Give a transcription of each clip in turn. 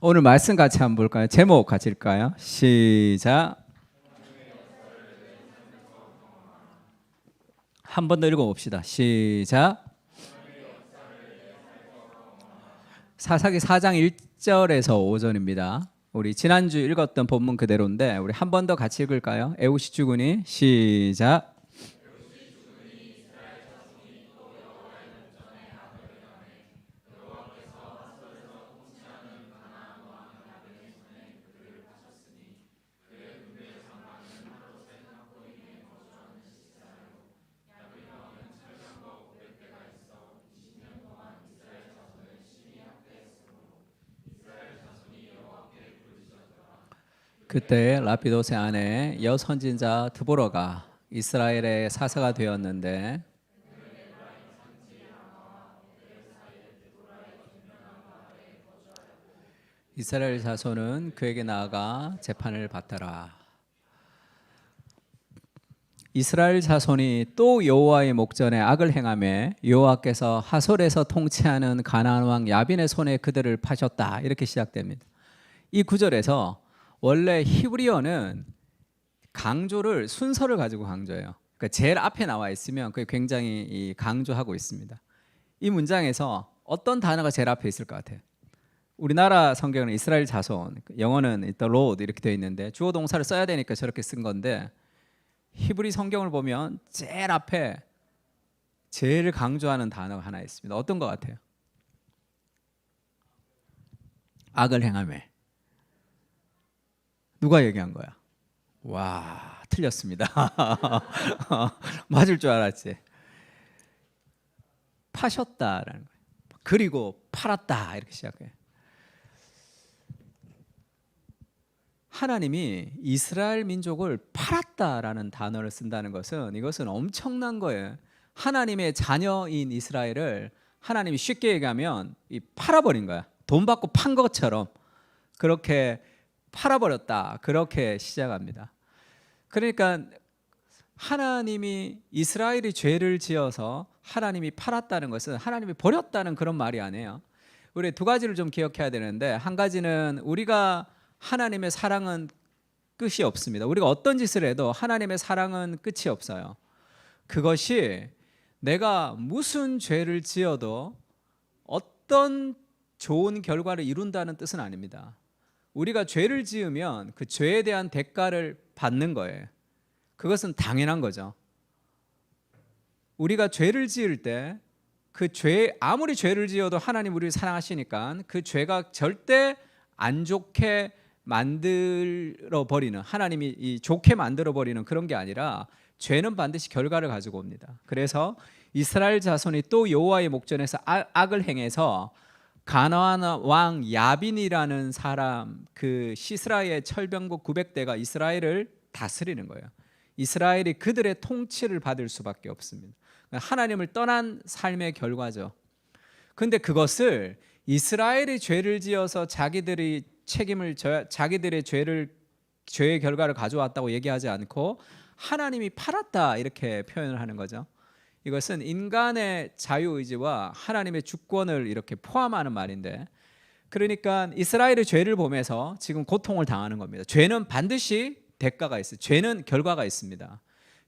오늘 말씀 같이 한번 볼까요? 제목 같이 읽을까요? 시작. 한 번 더 읽어봅시다. 시작. 사사기 4장 1절에서 5절입니다. 우리 지난주 읽었던 본문 그대로인데 우리 한 번 더 같이 읽을까요? 에우시 주군이 시작. 그때 라피도세 아내 여선진자 드보라가 이스라엘의 사사가 되었는데 이스라엘 자손은 그에게 나아가 재판을 받더라. 이스라엘 자손이 또 여호와의 목전에 악을 행하며 여호와께서 하솔에서 통치하는 가나안 왕 야빈의 손에 그들을 파셨다. 이렇게 시작됩니다. 이 구절에서 원래 히브리어는 강조를 순서를 가지고 강조해요. 그러니까 제일 앞에 나와 있으면 그게 굉장히 강조하고 있습니다. 이 문장에서 어떤 단어가 제일 앞에 있을 것 같아요? 우리나라 성경은 이스라엘 자손, 영어는 the Lord 이렇게 되어 있는데 주어 동사를 써야 되니까 저렇게 쓴 건데 히브리 성경을 보면 제일 앞에 제일 강조하는 단어가 하나 있습니다. 어떤 것 같아요? 악을 행하며. 누가 얘기한 거야? 와, 틀렸습니다. 맞을 줄 알았지. 파셨다라는 거예요. 그리고 팔았다 이렇게 시작해요. 하나님이 이스라엘 민족을 팔았다라는 단어를 쓴다는 것은 이것은 엄청난 거예요. 하나님의 자녀인 이스라엘을 하나님이 쉽게 얘기하면 팔아버린 거야. 돈 받고 판 것처럼 그렇게 팔아버렸다. 그렇게 시작합니다. 그러니까 하나님이 이스라엘이 죄를 지어서 하나님이 팔았다는 것은 하나님이 버렸다는 그런 말이 아니에요. 우리 두 가지를 좀 기억해야 되는데 한 가지는 우리가 하나님의 사랑은 끝이 없습니다. 우리가 어떤 짓을 해도 하나님의 사랑은 끝이 없어요. 그것이 내가 무슨 죄를 지어도 어떤 좋은 결과를 이룬다는 뜻은 아닙니다. 우리가 죄를 지으면 그 죄에 대한 대가를 받는 거예요. 그것은 당연한 거죠. 우리가 죄를 지을 때 그 죄, 아무리 죄를 지어도 하나님 우리를 사랑하시니까 그 죄가 절대 안 좋게 만들어 버리는, 하나님이 좋게 만들어 버리는 그런 게 아니라 죄는 반드시 결과를 가지고 옵니다. 그래서 이스라엘 자손이 또 여호와의 목전에서 악을 행해서 가나안 왕 야빈이라는 사람, 그 시스라의 철병국 900대가 이스라엘을 다스리는 거예요. 이스라엘이 그들의 통치를 받을 수밖에 없습니다. 하나님을 떠난 삶의 결과죠. 근데 그것을 이스라엘이 죄를 지어서 자기들이 책임을 자기들의 죄의 결과를 가져왔다고 얘기하지 않고 하나님이 팔았다 이렇게 표현을 하는 거죠. 이것은 인간의 자유의지와 하나님의 주권을 이렇게 포함하는 말인데, 그러니까 이스라엘의 죄를 보면서 지금 고통을 당하는 겁니다. 죄는 반드시 대가가 있어요. 죄는 결과가 있습니다.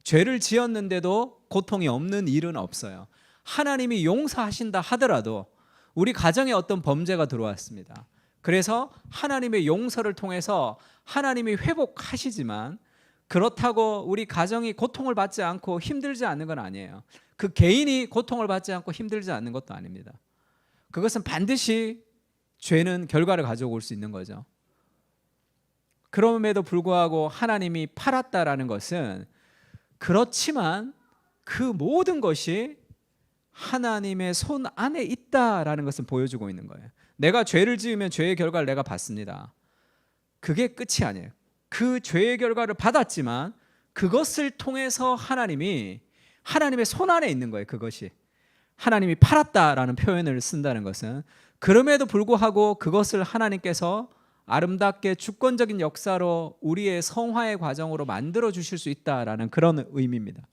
죄를 지었는데도 고통이 없는 일은 없어요. 하나님이 용서하신다 하더라도 우리 가정에 어떤 범죄가 들어왔습니다. 그래서 하나님의 용서를 통해서 하나님이 회복하시지만 그렇다고 우리 가정이 고통을 받지 않고 힘들지 않는 건 아니에요. 그 개인이 고통을 받지 않고 힘들지 않는 것도 아닙니다. 그것은 반드시 죄는 결과를 가져올 수 있는 거죠. 그럼에도 불구하고 하나님이 팔았다라는 것은 그렇지만 그 모든 것이 하나님의 손 안에 있다라는 것을 보여주고 있는 거예요. 내가 죄를 지으면 죄의 결과를 내가 받습니다. 그게 끝이 아니에요. 그 죄의 결과를 받았지만 그것을 통해서 하나님의 손 안에 있는 거예요. 그것이 하나님이 팔았다라는 표현을 쓴다는 것은 그럼에도 불구하고 그것을 하나님께서 아름답게 주권적인 역사로 우리의 성화의 과정으로 만들어 주실 수 있다라는 그런 의미입니다.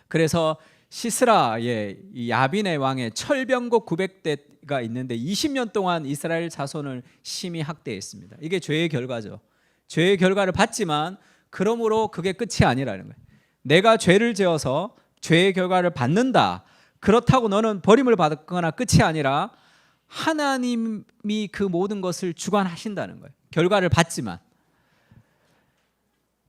그래서 시스라의 이 야빈의 왕의 철병거 900대가 있는데 20년 동안 이스라엘 자손을 심히 학대했습니다. 이게 죄의 결과죠. 죄의 결과를 받지만 그러므로 그게 끝이 아니라는 거예요. 내가 죄를 지어서 죄의 결과를 받는다. 그렇다고 너는 버림을 받거나 끝이 아니라 하나님이 그 모든 것을 주관하신다는 거예요. 결과를 받지만.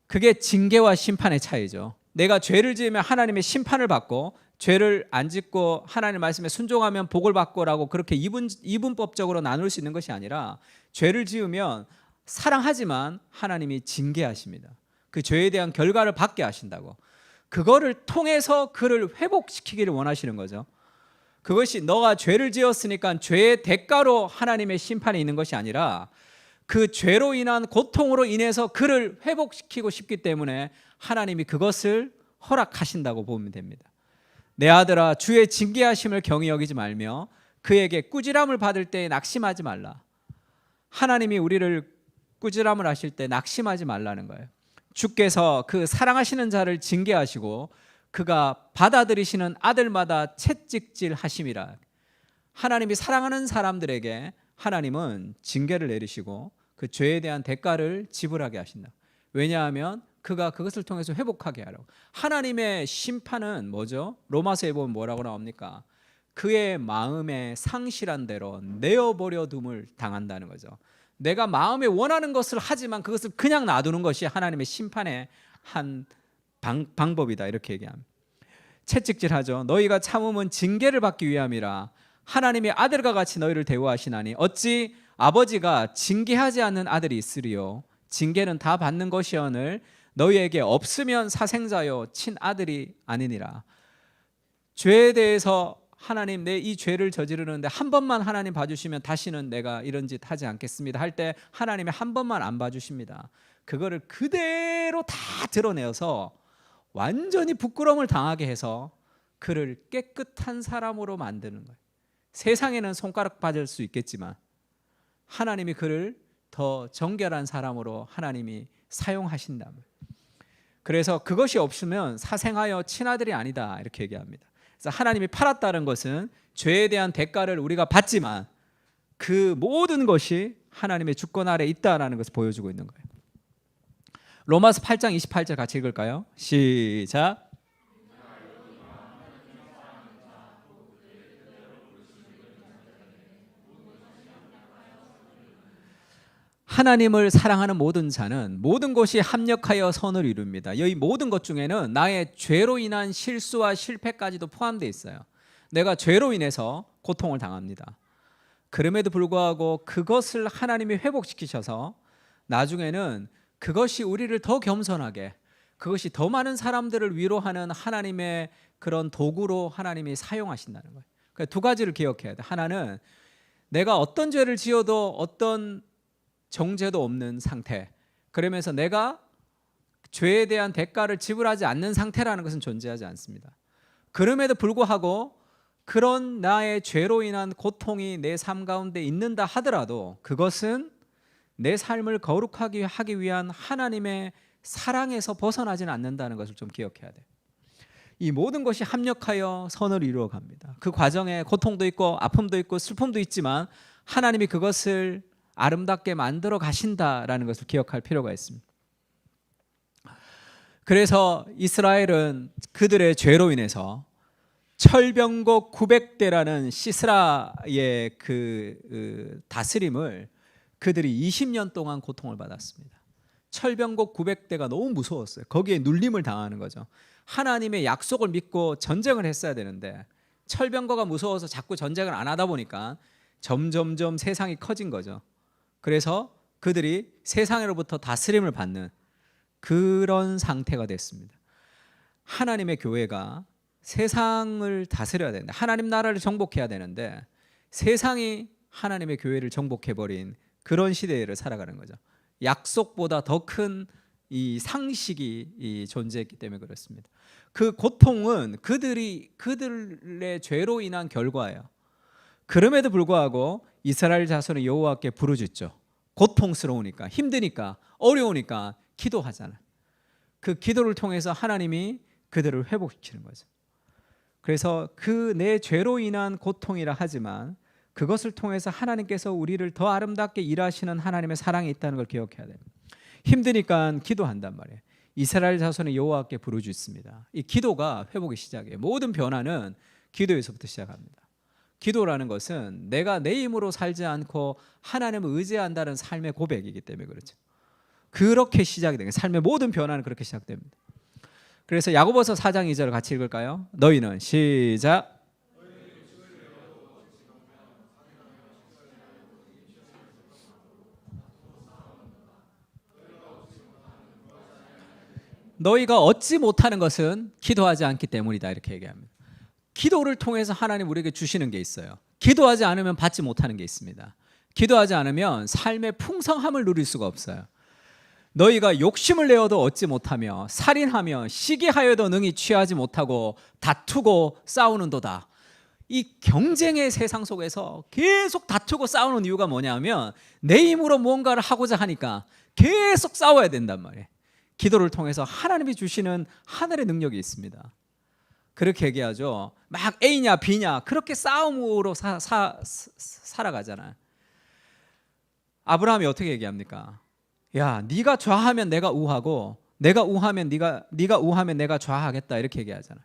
그게 징계와 심판의 차이죠. 내가 죄를 지으면 하나님의 심판을 받고 죄를 안 짓고 하나님 말씀에 순종하면 복을 받고라고 그렇게 이분법적으로 나눌 수 있는 것이 아니라 죄를 지으면 사랑하지만 하나님이 징계하십니다. 그 죄에 대한 결과를 받게 하신다고. 그거를 통해서 그를 회복시키기를 원하시는 거죠. 그것이 너가 죄를 지었으니까 죄의 대가로 하나님의 심판이 있는 것이 아니라 그 죄로 인한 고통으로 인해서 그를 회복시키고 싶기 때문에 하나님이 그것을 허락하신다고 보면 됩니다. 내 아들아, 주의 징계하심을 경히 여기지 말며 그에게 꾸지람을 받을 때에 낙심하지 말라. 하나님이 우리를 꾸지람을 하실 때 낙심하지 말라는 거예요. 주께서 그 사랑하시는 자를 징계하시고 그가 받아들이시는 아들마다 채찍질 하심이라. 하나님이 사랑하는 사람들에게 하나님은 징계를 내리시고 그 죄에 대한 대가를 지불하게 하신다. 왜냐하면 그가 그것을 통해서 회복하게 하라고. 하나님의 심판은 뭐죠? 로마서에 보면 뭐라고 나옵니까? 그의 마음에 상실한 대로 내어버려 둠을 당한다는 거죠. 내가 마음에 원하는 것을 하지만 그것을 그냥 놔두는 것이 하나님의 심판의 한 방법이다, 이렇게 얘기합니다. 채찍질하죠. 너희가 참음은 징계를 받기 위함이라. 하나님의 아들과 같이 너희를 대우하시나니 어찌 아버지가 징계하지 않는 아들이 있으리요. 징계는 다 받는 것이오늘 너희에게 없으면 사생자요 친아들이 아니니라. 죄에 대해서 하나님, 내 이 죄를 저지르는데 한 번만 하나님 봐주시면 다시는 내가 이런 짓 하지 않겠습니다 할 때 하나님이 한 번만 안 봐주십니다. 그거를 그대로 다 드러내어서 완전히 부끄러움을 당하게 해서 그를 깨끗한 사람으로 만드는 거예요. 세상에는 손가락 받을 수 있겠지만 하나님이 그를 더 정결한 사람으로 하나님이 사용하신다. 그래서 그것이 없으면 사생하여 친아들이 아니다, 이렇게 얘기합니다. 그래서 하나님이 팔았다는 것은 죄에 대한 대가를 우리가 받지만 그 모든 것이 하나님의 주권 아래 있다라는 것을 보여주고 있는 거예요. 로마서 8장 28절 같이 읽을까요? 시작. 하나님을 사랑하는 모든 자는 모든 것이 합력하여 선을 이룹니다. 이 모든 것 중에는 나의 죄로 인한 실수와 실패까지도 포함되어 있어요. 내가 죄로 인해서 고통을 당합니다. 그럼에도 불구하고 그것을 하나님이 회복시키셔서 나중에는 그것이 우리를 더 겸손하게, 그것이 더 많은 사람들을 위로하는 하나님의 그런 도구로 하나님이 사용하신다는 거예요. 그러니까 두 가지를 기억해야 돼. 하나는 내가 어떤 죄를 지어도 어떤 정죄도 없는 상태, 그러면서 내가 죄에 대한 대가를 지불하지 않는 상태라는 것은 존재하지 않습니다. 그럼에도 불구하고 그런 나의 죄로 인한 고통이 내 삶 가운데 있는다 하더라도 그것은 내 삶을 거룩하게 하기 위한 하나님의 사랑에서 벗어나지는 않는다는 것을 좀 기억해야 돼요. 이 모든 것이 합력하여 선을 이루어 갑니다. 그 과정에 고통도 있고 아픔도 있고 슬픔도 있지만 하나님이 그것을 아름답게 만들어 가신다라는 것을 기억할 필요가 있습니다. 그래서 이스라엘은 그들의 죄로 인해서 철병거 900대라는 시스라의 그 다스림을 그들이 20년 동안 고통을 받았습니다. 철병거 900대가 너무 무서웠어요. 거기에 눌림을 당하는 거죠. 하나님의 약속을 믿고 전쟁을 했어야 되는데 철병거가 무서워서 자꾸 전쟁을 안 하다 보니까 점점점 세상이 커진 거죠. 그래서 그들이 세상으로부터 다스림을 받는 그런 상태가 됐습니다. 하나님의 교회가 세상을 다스려야 되는데, 하나님 나라를 정복해야 되는데 세상이 하나님의 교회를 정복해버린 그런 시대를 살아가는 거죠. 약속보다 더 큰 이 상식이 존재했기 때문에 그렇습니다. 그 고통은 그들의 죄로 인한 결과예요. 그럼에도 불구하고 이스라엘 자손은 여호와께 부르짖죠. 고통스러우니까, 힘드니까, 어려우니까 기도하잖아요. 그 기도를 통해서 하나님이 그들을 회복시키는 거죠. 그래서 그 내 죄로 인한 고통이라 하지만 그것을 통해서 하나님께서 우리를 더 아름답게 일하시는 하나님의 사랑이 있다는 걸 기억해야 돼요. 힘드니까 기도한단 말이에요. 이스라엘 자손의 여호와께 부르짖습니다. 이 기도가 회복의 시작이에요. 모든 변화는 기도에서부터 시작합니다. 기도라는 것은 내가 내 힘으로 살지 않고 하나님을 의지한다는 삶의 고백이기 때문에 그렇죠. 그렇게 시작이 돼요. 삶의 모든 변화는 그렇게 시작됩니다. 그래서 야고보서 4장 2절을 같이 읽을까요? 너희는 시작. 너희가 얻지 못하는 것은 기도하지 않기 때문이다 이렇게 얘기합니다. 기도를 통해서 하나님 우리에게 주시는 게 있어요. 기도하지 않으면 받지 못하는 게 있습니다. 기도하지 않으면 삶의 풍성함을 누릴 수가 없어요. 너희가 욕심을 내어도 얻지 못하며 살인하며 시기하여도 능히 취하지 못하고 다투고 싸우는도다. 이 경쟁의 세상 속에서 계속 다투고 싸우는 이유가 뭐냐면 내 힘으로 무언가를 하고자 하니까 계속 싸워야 된단 말이에요. 기도를 통해서 하나님이 주시는 하늘의 능력이 있습니다. 그렇게 얘기하죠. 막 A냐 B냐 그렇게 싸움으로 살아가잖아요. 아브라함이 어떻게 얘기합니까? 야, 네가 좌하면 내가 우하고 내가 우하면 네가 우하면 내가 좌하겠다 이렇게 얘기하잖아요.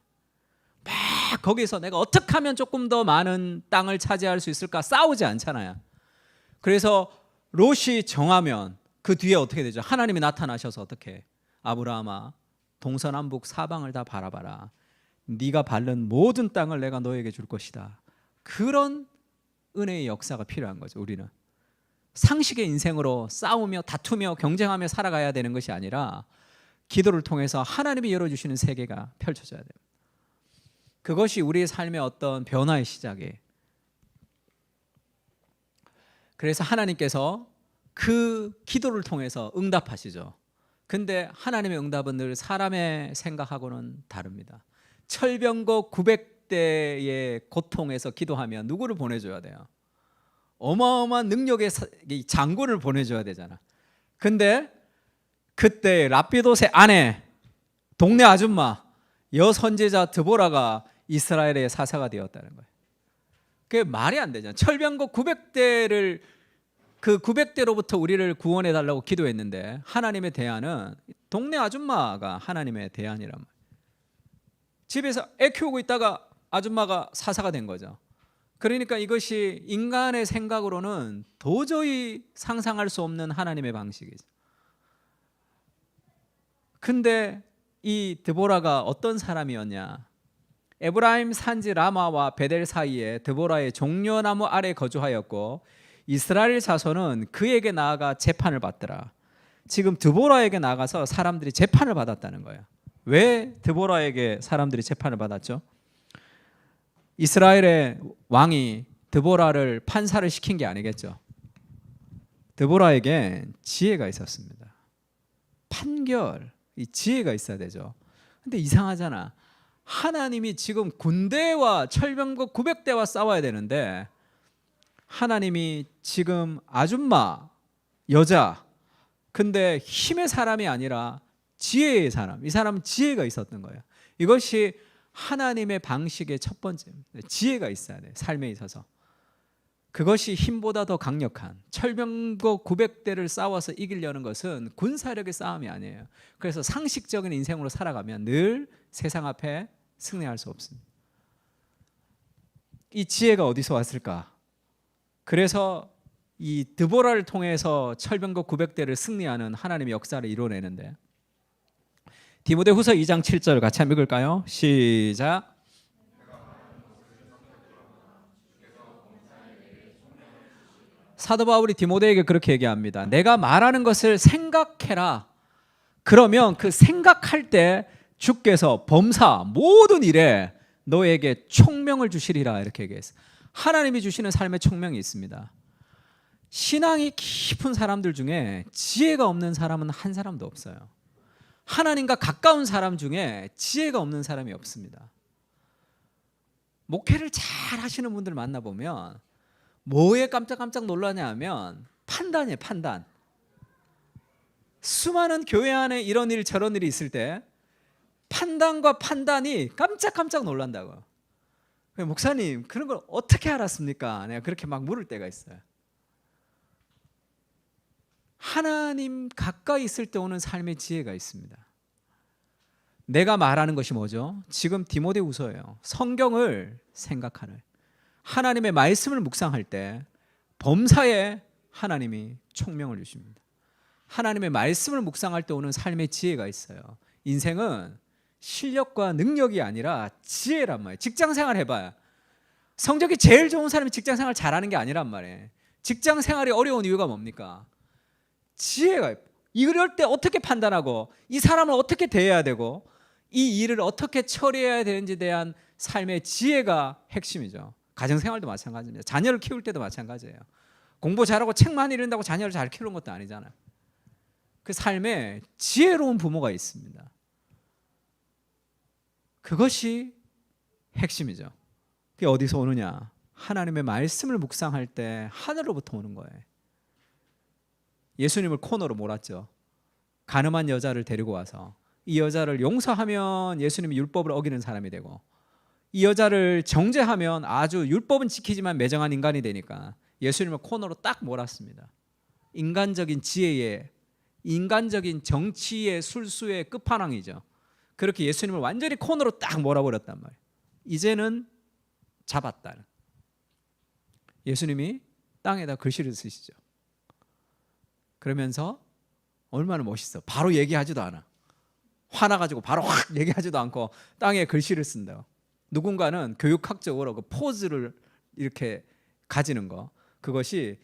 막 거기서 내가 어떻게 하면 조금 더 많은 땅을 차지할 수 있을까 싸우지 않잖아요. 그래서 롯이 정하면 그 뒤에 어떻게 되죠? 하나님이 나타나셔서 어떻게 해? 아브라함아 동서남북 사방을 다 바라봐라. 네가 밟는 모든 땅을 내가 너에게 줄 것이다. 그런 은혜의 역사가 필요한 거죠. 우리는 상식의 인생으로 싸우며 다투며 경쟁하며 살아가야 되는 것이 아니라 기도를 통해서 하나님이 열어주시는 세계가 펼쳐져야 됩니다. 그것이 우리의 삶의 어떤 변화의 시작이에요. 그래서 하나님께서 그 기도를 통해서 응답하시죠. 근데 하나님의 응답은 늘 사람의 생각하고는 다릅니다. 철병거 900대의 고통에서 기도하면 누구를 보내줘야 돼요? 어마어마한 능력의 장군을 보내줘야 되잖아. 근데 그때 랍비돗의 아내 동네 아줌마 여선지자 드보라가 이스라엘의 사사가 되었다는 거예요. 그게 말이 안 되잖아. 철병거 900대를 그 900대로부터 우리를 구원해 달라고 기도했는데 하나님의 대안은 동네 아줌마가 하나님의 대안이란 말이에요. 집에서 애 키우고 있다가 아줌마가 사사가 된 거죠. 그러니까 이것이 인간의 생각으로는 도저히 상상할 수 없는 하나님의 방식이죠. 근데 이 드보라가 어떤 사람이었냐? 에브라임 산지 라마와 베델 사이에 드보라의 종려나무 아래 거주하였고 이스라엘 자손은 그에게 나아가 재판을 받더라. 지금 드보라에게 나가서 사람들이 재판을 받았다는 거예요. 왜 드보라에게 사람들이 재판을 받았죠? 이스라엘의 왕이 드보라를 판사를 시킨 게 아니겠죠. 드보라에게 지혜가 있었습니다. 판결, 이 지혜가 있어야 되죠. 근데 이상하잖아. 하나님이 지금 군대와 철병거 900대와 싸워야 되는데 하나님이 지금 아줌마, 여자, 근데 힘의 사람이 아니라 지혜의 사람, 이 사람은 지혜가 있었던 거예요. 이것이 하나님의 방식의 첫 번째입니다. 지혜가 있어야 돼요. 삶에 있어서. 그것이 힘보다 더 강력한 철병거 900대를 싸워서 이기려는 것은 군사력의 싸움이 아니에요. 그래서 상식적인 인생으로 살아가면 늘 세상 앞에 승리할 수 없습니다. 이 지혜가 어디서 왔을까? 그래서 이 드보라를 통해서 철병거 900대를 승리하는 하나님의 역사를 이뤄내는데 디모데후서 2장 7절 같이 한번 읽을까요? 시작. 사도 바울이 디모데에게 그렇게 얘기합니다. 내가 말하는 것을 생각해라. 그러면 그 생각할 때 주께서 범사 모든 일에 너에게 총명을 주시리라 이렇게 얘기했어요. 하나님이 주시는 삶의 총명이 있습니다. 신앙이 깊은 사람들 중에 지혜가 없는 사람은 한 사람도 없어요. 하나님과 가까운 사람 중에 지혜가 없는 사람이 없습니다. 목회를 잘 하시는 분들 만나보면 뭐에 깜짝깜짝 놀라냐 하면 판단이에요. 판단. 수많은 교회 안에 이런 일 저런 일이 있을 때 판단과 판단이 깜짝깜짝 놀란다고요. 목사님 그런 걸 어떻게 알았습니까? 내가 그렇게 막 물을 때가 있어요. 하나님 가까이 있을 때 오는 삶의 지혜가 있습니다. 내가 말하는 것이 뭐죠? 지금 디모데후서예요. 성경을 생각하는, 하나님의 말씀을 묵상할 때 범사에 하나님이 총명을 주십니다. 하나님의 말씀을 묵상할 때 오는 삶의 지혜가 있어요. 인생은 실력과 능력이 아니라 지혜란 말이에요. 직장생활 해봐요. 성적이 제일 좋은 사람이 직장생활 잘하는 게 아니란 말이에요. 직장생활이 어려운 이유가 뭡니까? 지혜가, 이럴 때 어떻게 판단하고 이 사람을 어떻게 대해야 되고 이 일을 어떻게 처리해야 되는지에 대한 삶의 지혜가 핵심이죠. 가정생활도 마찬가지입니다. 자녀를 키울 때도 마찬가지예요. 공부 잘하고 책만 읽는다고 자녀를 잘 키우는 것도 아니잖아요. 그 삶에 지혜로운 부모가 있습니다. 그것이 핵심이죠. 그게 어디서 오느냐? 하나님의 말씀을 묵상할 때 하늘로부터 오는 거예요. 예수님을 코너로 몰았죠. 가늠한 여자를 데리고 와서 이 여자를 용서하면 예수님이 율법을 어기는 사람이 되고, 이 여자를 정죄하면 아주 율법은 지키지만 매정한 인간이 되니까 예수님을 코너로 딱 몰았습니다. 인간적인 지혜의, 인간적인 정치의 술수의 끝판왕이죠. 그렇게 예수님을 완전히 코너로 딱 몰아버렸단 말이에요. 이제는 잡았다. 예수님이 땅에다 글씨를 쓰시죠. 그러면서 얼마나 멋있어. 바로 얘기하지도 않아. 화나가지고 바로 확 얘기하지도 않고 땅에 글씨를 쓴다. 누군가는 교육학적으로 그 포즈를 이렇게 가지는 거, 그것이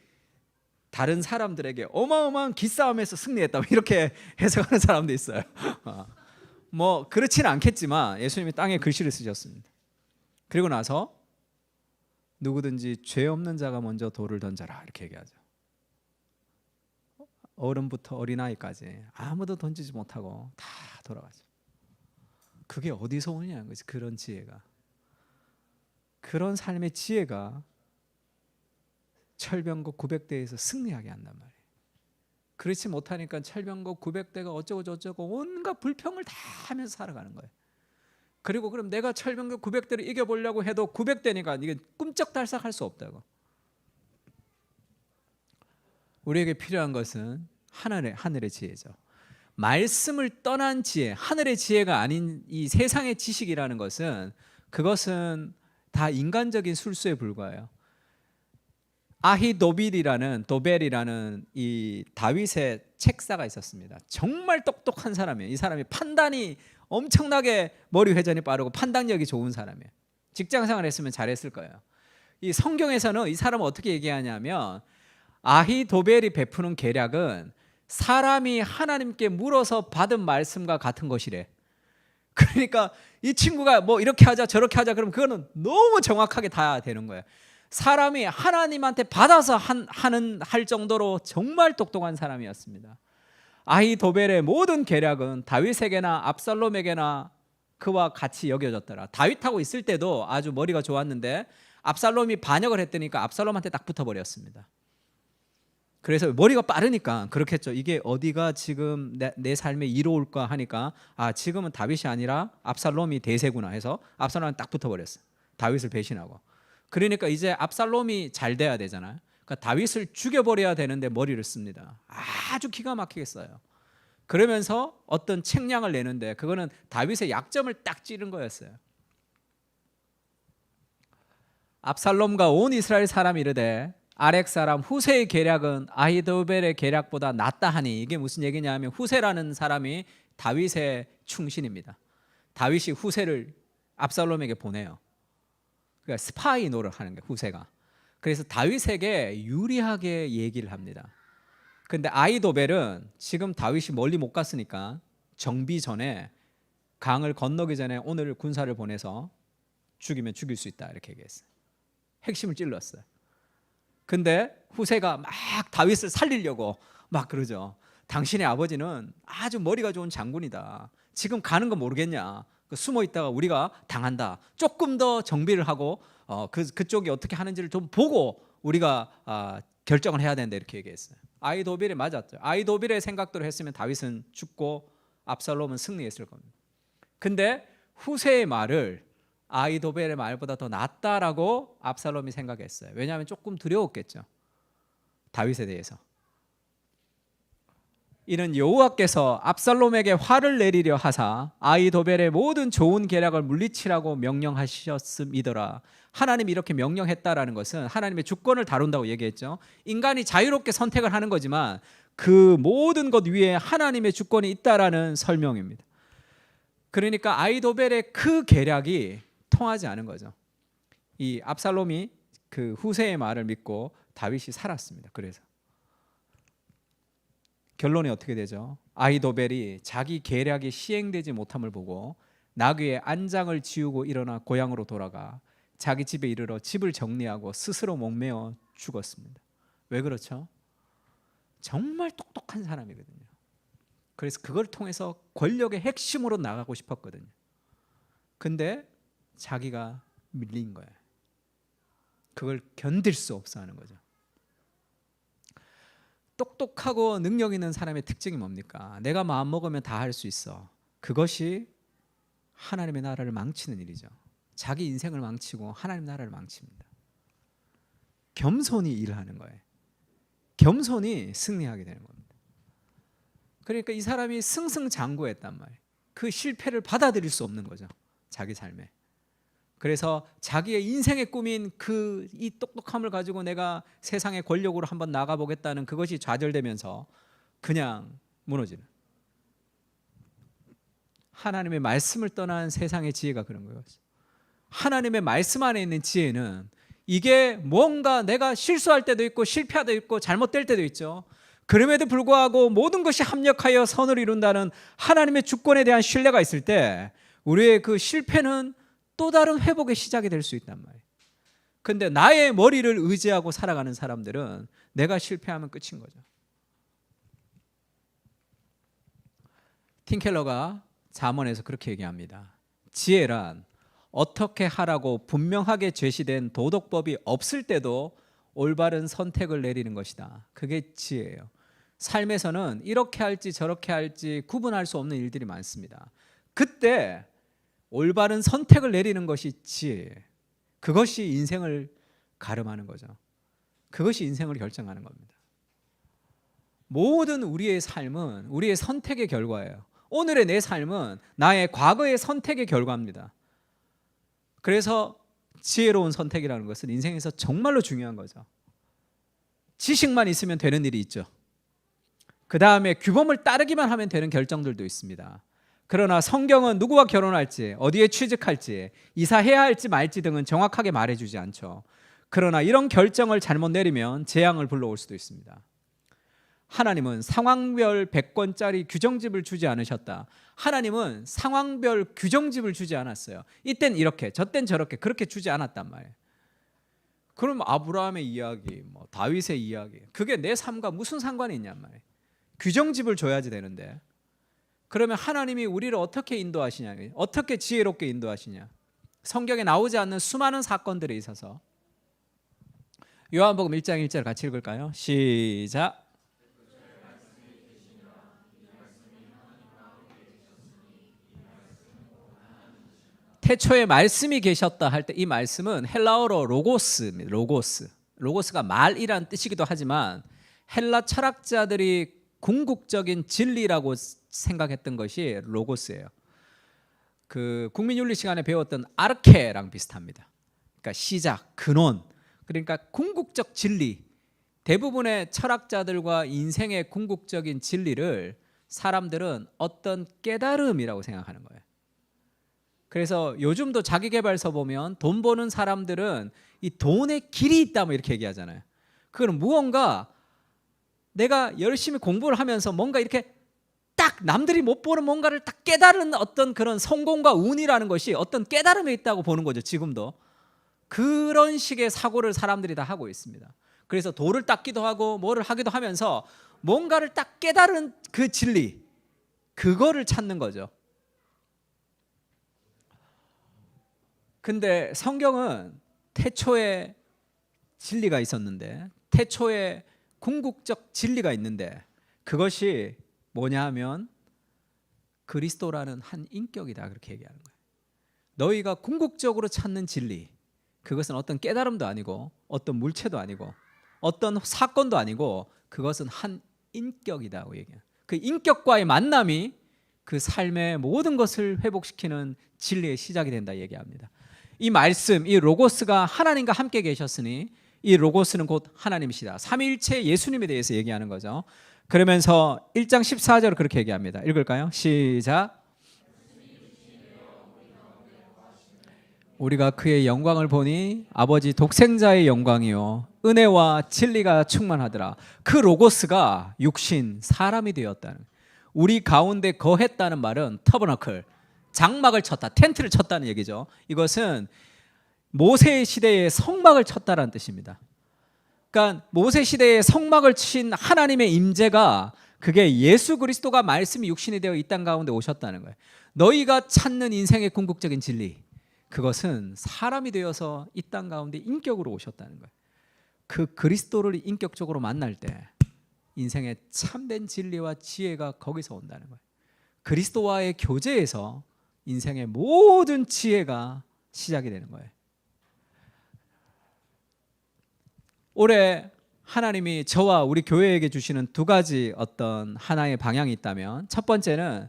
다른 사람들에게 어마어마한 기싸움에서 승리했다, 이렇게 해석하는 사람도 있어요. 뭐 그렇지는 않겠지만 예수님이 땅에 글씨를 쓰셨습니다. 그리고 나서 누구든지 죄 없는 자가 먼저 돌을 던져라, 이렇게 얘기하죠. 어른부터 어린아이까지 아무도 던지지 못하고 다 돌아가죠. 그게 어디서 오느냐는 거지. 그런 지혜가, 그런 삶의 지혜가 철병거 900대에서 승리하게 한단 말이에요. 그렇지 못하니까 철병거 900대가 어쩌고 저쩌고 온갖 불평을 다 하면서 살아가는 거예요. 그리고 그럼 내가 철병거 900대를 이겨보려고 해도 900대니까 이게 꿈쩍달싹할 수 없다고. 우리에게 필요한 것은 하늘의 지혜죠. 말씀을 떠난 지혜, 하늘의 지혜가 아닌 이 세상의 지식이라는 것은, 그것은 다 인간적인 술수에 불과해요. 아히도빌이라는 이 다윗의 책사가 있었습니다. 정말 똑똑한 사람이에요. 이 사람이 판단이 엄청나게 머리 회전이 빠르고 판단력이 좋은 사람이에요. 직장생활 했으면 잘했을 거예요. 이 성경에서는 이 사람을 어떻게 얘기하냐면, 아히도벨이 베푸는 계략은 사람이 하나님께 물어서 받은 말씀과 같은 것이래. 그러니까 이 친구가 뭐 이렇게 하자 저렇게 하자 그러면 그거는 너무 정확하게 다 되는 거예요. 사람이 하나님한테 받아서 할 정도로 정말 똑똑한 사람이었습니다. 아히도벨의 모든 계략은 다윗에게나 압살롬에게나 그와 같이 여겨졌더라. 다윗하고 있을 때도 아주 머리가 좋았는데 압살롬이 반역을 했더니까 압살롬한테 딱 붙어버렸습니다. 그래서 머리가 빠르니까 그렇겠죠. 이게 어디가 지금 내 삶에 이로울까 하니까, 지금은 다윗이 아니라 압살롬이 대세구나 해서 압살롬한테 딱 붙어버렸어요. 다윗을 배신하고. 그러니까 이제 압살롬이 잘 돼야 되잖아요. 그러니까 다윗을 죽여버려야 되는데 머리를 씁니다. 아주 기가 막히게 써요. 그러면서 어떤 책량을 내는데 그거는 다윗의 약점을 딱 찌른 거였어요. 압살롬과 온 이스라엘 사람이 이르되 아렉 사람 후세의 계략은 아히도벨의 계략보다 낫다 하니, 이게 무슨 얘기냐면 후세라는 사람이 다윗의 충신입니다. 다윗이 후세를 압살롬에게 보내요. 그러니까 스파이 노릇하는 게 후세가. 그래서 다윗에게 유리하게 얘기를 합니다. 근데 아히도벨은 지금 다윗이 멀리 못 갔으니까 정비 전에, 강을 건너기 전에 오늘 군사를 보내서 죽이면 죽일 수 있다, 이렇게 얘기했어요. 핵심을 찔렀어요. 근데 후세가 막 다윗을 살리려고 막 그러죠. 당신의 아버지는 아주 머리가 좋은 장군이다. 지금 가는 거 모르겠냐? 숨어 있다가 우리가 당한다. 조금 더 정비를 하고 그쪽이 어떻게 하는지를 좀 보고 우리가 결정을 해야 된다, 이렇게 얘기했어요. 아히도빌이 맞았죠. 아히도빌의 생각대로 했으면 다윗은 죽고 압살롬은 승리했을 겁니다. 근데 후세의 말을 아히도벨의 말보다 더 낫다라고 압살롬이 생각했어요. 왜냐하면 조금 두려웠겠죠, 다윗에 대해서. 이는 여호와께서 압살롬에게 화를 내리려 하사 아히도벨의 모든 좋은 계략을 물리치라고 명령하셨음이더라. 하나님이 이렇게 명령했다라는 것은 하나님의 주권을 다룬다고 얘기했죠. 인간이 자유롭게 선택을 하는 거지만 그 모든 것 위에 하나님의 주권이 있다라는 설명입니다. 그러니까 아히도벨의 그 계략이 통하지 않은 거죠. 이 압살롬이 그 후세의 말을 믿고 다윗이 살았습니다. 그래서 결론이 어떻게 되죠? 아히도벨이 자기 계략이 시행되지 못함을 보고 나귀의 안장을 지우고 일어나 고향으로 돌아가 자기 집에 이르러 집을 정리하고 스스로 목매어 죽었습니다. 왜 그렇죠? 정말 똑똑한 사람이거든요. 그래서 그걸 통해서 권력의 핵심으로 나가고 싶었거든요. 근데 자기가 밀린 거예요. 그걸 견딜 수 없어 하는 거죠. 똑똑하고 능력 있는 사람의 특징이 뭡니까? 내가 마음먹으면 다 할 수 있어. 그것이 하나님의 나라를 망치는 일이죠. 자기 인생을 망치고 하나님 나라를 망칩니다. 겸손히 일하는 거예요. 겸손히 승리하게 되는 겁니다. 그러니까 이 사람이 승승장구했단 말이에요. 그 실패를 받아들일 수 없는 거죠, 자기 삶에. 그래서 자기의 인생의 꿈인 그 이 똑똑함을 가지고 내가 세상의 권력으로 한번 나가보겠다는 그것이 좌절되면서 그냥 무너지는, 하나님의 말씀을 떠난 세상의 지혜가 그런 거예요. 하나님의 말씀 안에 있는 지혜는 이게 뭔가 내가 실수할 때도 있고 실패할 때도 있고 잘못될 때도 있죠. 그럼에도 불구하고 모든 것이 합력하여 선을 이룬다는 하나님의 주권에 대한 신뢰가 있을 때 우리의 그 실패는 또 다른 회복의 시작이 될 수 있단 말이에요. 근데 나의 머리를 의지하고 살아가는 사람들은 내가 실패하면 끝인 거죠. 팀켈러가 잠언에서 그렇게 얘기합니다. 지혜란 어떻게 하라고 분명하게 제시된 도덕법이 없을 때도 올바른 선택을 내리는 것이다. 그게 지혜예요. 삶에서는 이렇게 할지 저렇게 할지 구분할 수 없는 일들이 많습니다. 그때 올바른 선택을 내리는 것이 지혜예요. 그것이 인생을 가름하는 거죠. 그것이 인생을 결정하는 겁니다. 모든 우리의 삶은 우리의 선택의 결과예요. 오늘의 내 삶은 나의 과거의 선택의 결과입니다. 그래서 지혜로운 선택이라는 것은 인생에서 정말로 중요한 거죠. 지식만 있으면 되는 일이 있죠. 그 다음에 규범을 따르기만 하면 되는 결정들도 있습니다. 그러나 성경은 누구와 결혼할지, 어디에 취직할지, 이사해야 할지 말지 등은 정확하게 말해주지 않죠. 그러나 이런 결정을 잘못 내리면 재앙을 불러올 수도 있습니다. 하나님은 상황별 100권짜리 규정집을 주지 않으셨다. 하나님은 상황별 규정집을 주지 않았어요. 이땐 이렇게, 저땐 저렇게, 그렇게 주지 않았단 말이에요. 그럼 아브라함의 이야기, 다윗의 이야기, 그게 내 삶과 무슨 상관이 있냔 말이에요. 규정집을 줘야지 되는데, 그러면 하나님이 우리를 어떻게 인도하시냐, 어떻게 지혜롭게 인도하시냐. 성경에 나오지 않는 수많은 사건들에 있어서 요한복음 1장 1절 같이 읽을까요? 시작. 태초에 말씀이 계셨다 할 때 이 말씀은 헬라어로 로고스입니다. 로고스가 말이란 뜻이기도 하지만 헬라 철학자들이 궁극적인 진리라고 생각했던 것이 로고스예요. 그 국민윤리 시간에 배웠던 아르케랑 비슷합니다. 그러니까 시작, 근원. 그러니까 궁극적 진리. 대부분의 철학자들과 인생의 궁극적인 진리를 사람들은 어떤 깨달음이라고 생각하는 거예요. 그래서 요즘도 자기계발서 보면 돈 버는 사람들은 이 돈의 길이 있다 뭐 이렇게 얘기하잖아요. 그건 무언가 내가 열심히 공부를 하면서 뭔가 이렇게 딱 남들이 못 보는 뭔가를 딱 깨달은 어떤 그런 성공과 운이라는 것이 어떤 깨달음에 있다고 보는 거죠. 지금도 그런 식의 사고를 사람들이 다 하고 있습니다. 그래서 돌을 닦기도 하고 뭐를 하기도 하면서 뭔가를 딱 깨달은 그 진리, 그거를 찾는 거죠. 근데 성경은 태초에 진리가 있었는데, 태초에 궁극적 진리가 있는데, 그것이 뭐냐 하면 그리스도라는 한 인격이다, 그렇게 얘기하는 거예요. 너희가 궁극적으로 찾는 진리, 그것은 어떤 깨달음도 아니고 어떤 물체도 아니고 어떤 사건도 아니고 그것은 한 인격이다고 얘기해요. 그 인격과의 만남이 그 삶의 모든 것을 회복시키는 진리의 시작이 된다 얘기합니다. 이 말씀, 이 로고스가 하나님과 함께 계셨으니 이 로고스는 곧 하나님이시다. 삼위일체 예수님에 대해서 얘기하는 거죠. 그러면서 1장 14절 그렇게 얘기합니다. 읽을까요? 시작. 우리가 그의 영광을 보니 아버지 독생자의 영광이요 은혜와 진리가 충만하더라. 그 로고스가 육신 사람이 되었다는, 우리 가운데 거했다는 말은 터버너클, 장막을 쳤다, 텐트를 쳤다는 얘기죠. 이것은 모세 시대에 성막을 쳤다라는 뜻입니다. 그러니까 모세 시대에 성막을 친 하나님의 임재가, 그게 예수 그리스도가 말씀이 육신이 되어 이 땅 가운데 오셨다는 거예요. 너희가 찾는 인생의 궁극적인 진리, 그것은 사람이 되어서 이 땅 가운데 인격으로 오셨다는 거예요. 그 그리스도를 인격적으로 만날 때 인생의 참된 진리와 지혜가 거기서 온다는 거예요. 그리스도와의 교제에서 인생의 모든 지혜가 시작이 되는 거예요. 올해 하나님이 저와 우리 교회에게 주시는 두 가지 어떤 하나의 방향이 있다면, 첫 번째는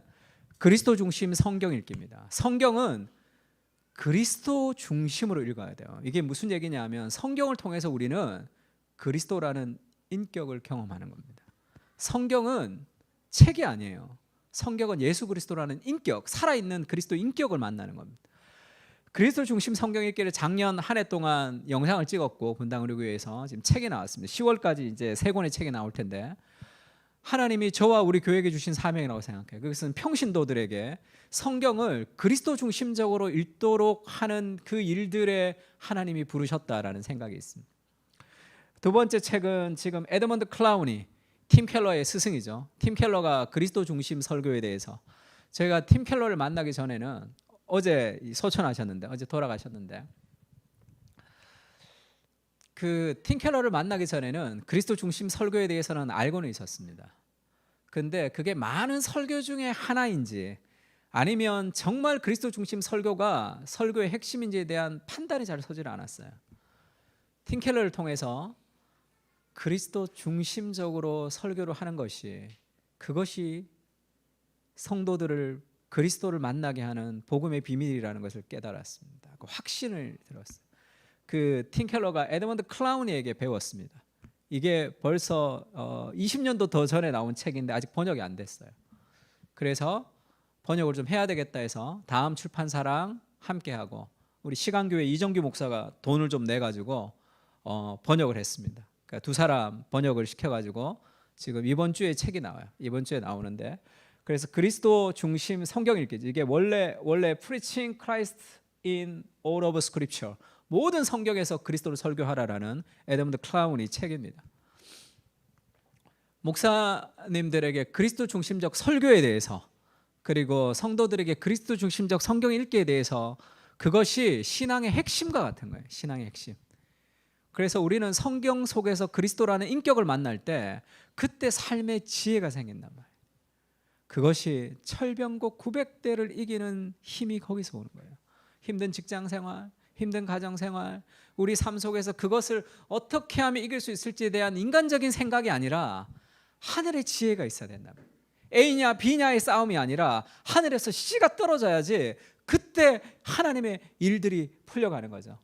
그리스도 중심 성경 읽기입니다. 성경은 그리스도 중심으로 읽어야 돼요. 이게 무슨 얘기냐면 성경을 통해서 우리는 그리스도라는 인격을 경험하는 겁니다. 성경은 책이 아니에요. 성경은 예수 그리스도라는 인격, 살아있는 그리스도 인격을 만나는 겁니다. 그리스도 중심 성경 읽기를 작년 한 해 동안 영상을 찍었고 분당 우리 교회에서 지금 책이 나왔습니다. 10월까지 이제 3권의 책이 나올 텐데, 하나님이 저와 우리 교회에게 주신 사명이라고 생각해요. 그것은 평신도들에게 성경을 그리스도 중심적으로 읽도록 하는 그 일들에 하나님이 부르셨다라는 생각이 있습니다. 두 번째 책은 지금 에드먼드 클라우니, 팀 켈러의 스승이죠. 팀 켈러가 그리스도 중심 설교에 대해서, 제가 팀 켈러를 만나기 전에는, 어제 소천하셨는데, 어제 돌아가셨는데, 그 팀 켈러를 만나기 전에는 그리스도 중심 설교에 대해서는 알고는 있었습니다. 근데 그게 많은 설교 중에 하나인지 아니면 정말 그리스도 중심 설교가 설교의 핵심인지에 대한 판단이 잘 서질 않았어요. 팀 켈러를 통해서 그리스도 중심적으로 설교를 하는 것이, 그것이 성도들을 그리스도를 만나게 하는 복음의 비밀이라는 것을 깨달았습니다. 그 확신을 들었어요. 그 팀 켈러가 에드먼드 클라우니에게 배웠습니다. 이게 벌써 20년도 더 전에 나온 책인데 아직 번역이 안 됐어요. 그래서 번역을 좀 해야 되겠다 해서 다음 출판사랑 함께하고 우리 시간교회 이정규 목사가 돈을 좀 내가지고 번역을 했습니다. 그러니까 두 사람 번역을 시켜가지고 지금 이번 주에 책이 나와요. 이번 주에 나오는데, 그래서 그리스도 중심 성경 읽기지. 이게 원래 Preaching Christ in all of Scripture, 모든 성경에서 그리스도를 설교하라라는 에드먼드 클라우니 책입니다. 목사님들에게 그리스도 중심적 설교에 대해서, 그리고 성도들에게 그리스도 중심적 성경 읽기에 대해서, 그것이 신앙의 핵심과 같은 거예요. 신앙의 핵심. 그래서 우리는 성경 속에서 그리스도라는 인격을 만날 때 그때 삶의 지혜가 생긴단 말이에요. 그것이 철병고 900대를 이기는 힘이 거기서 오는 거예요. 힘든 직장생활, 힘든 가정생활, 우리 삶 속에서 그것을 어떻게 하면 이길 수 있을지에 대한 인간적인 생각이 아니라 하늘의 지혜가 있어야 된다. A냐 B냐의 싸움이 아니라 하늘에서 씨가 떨어져야지 그때 하나님의 일들이 풀려가는 거죠.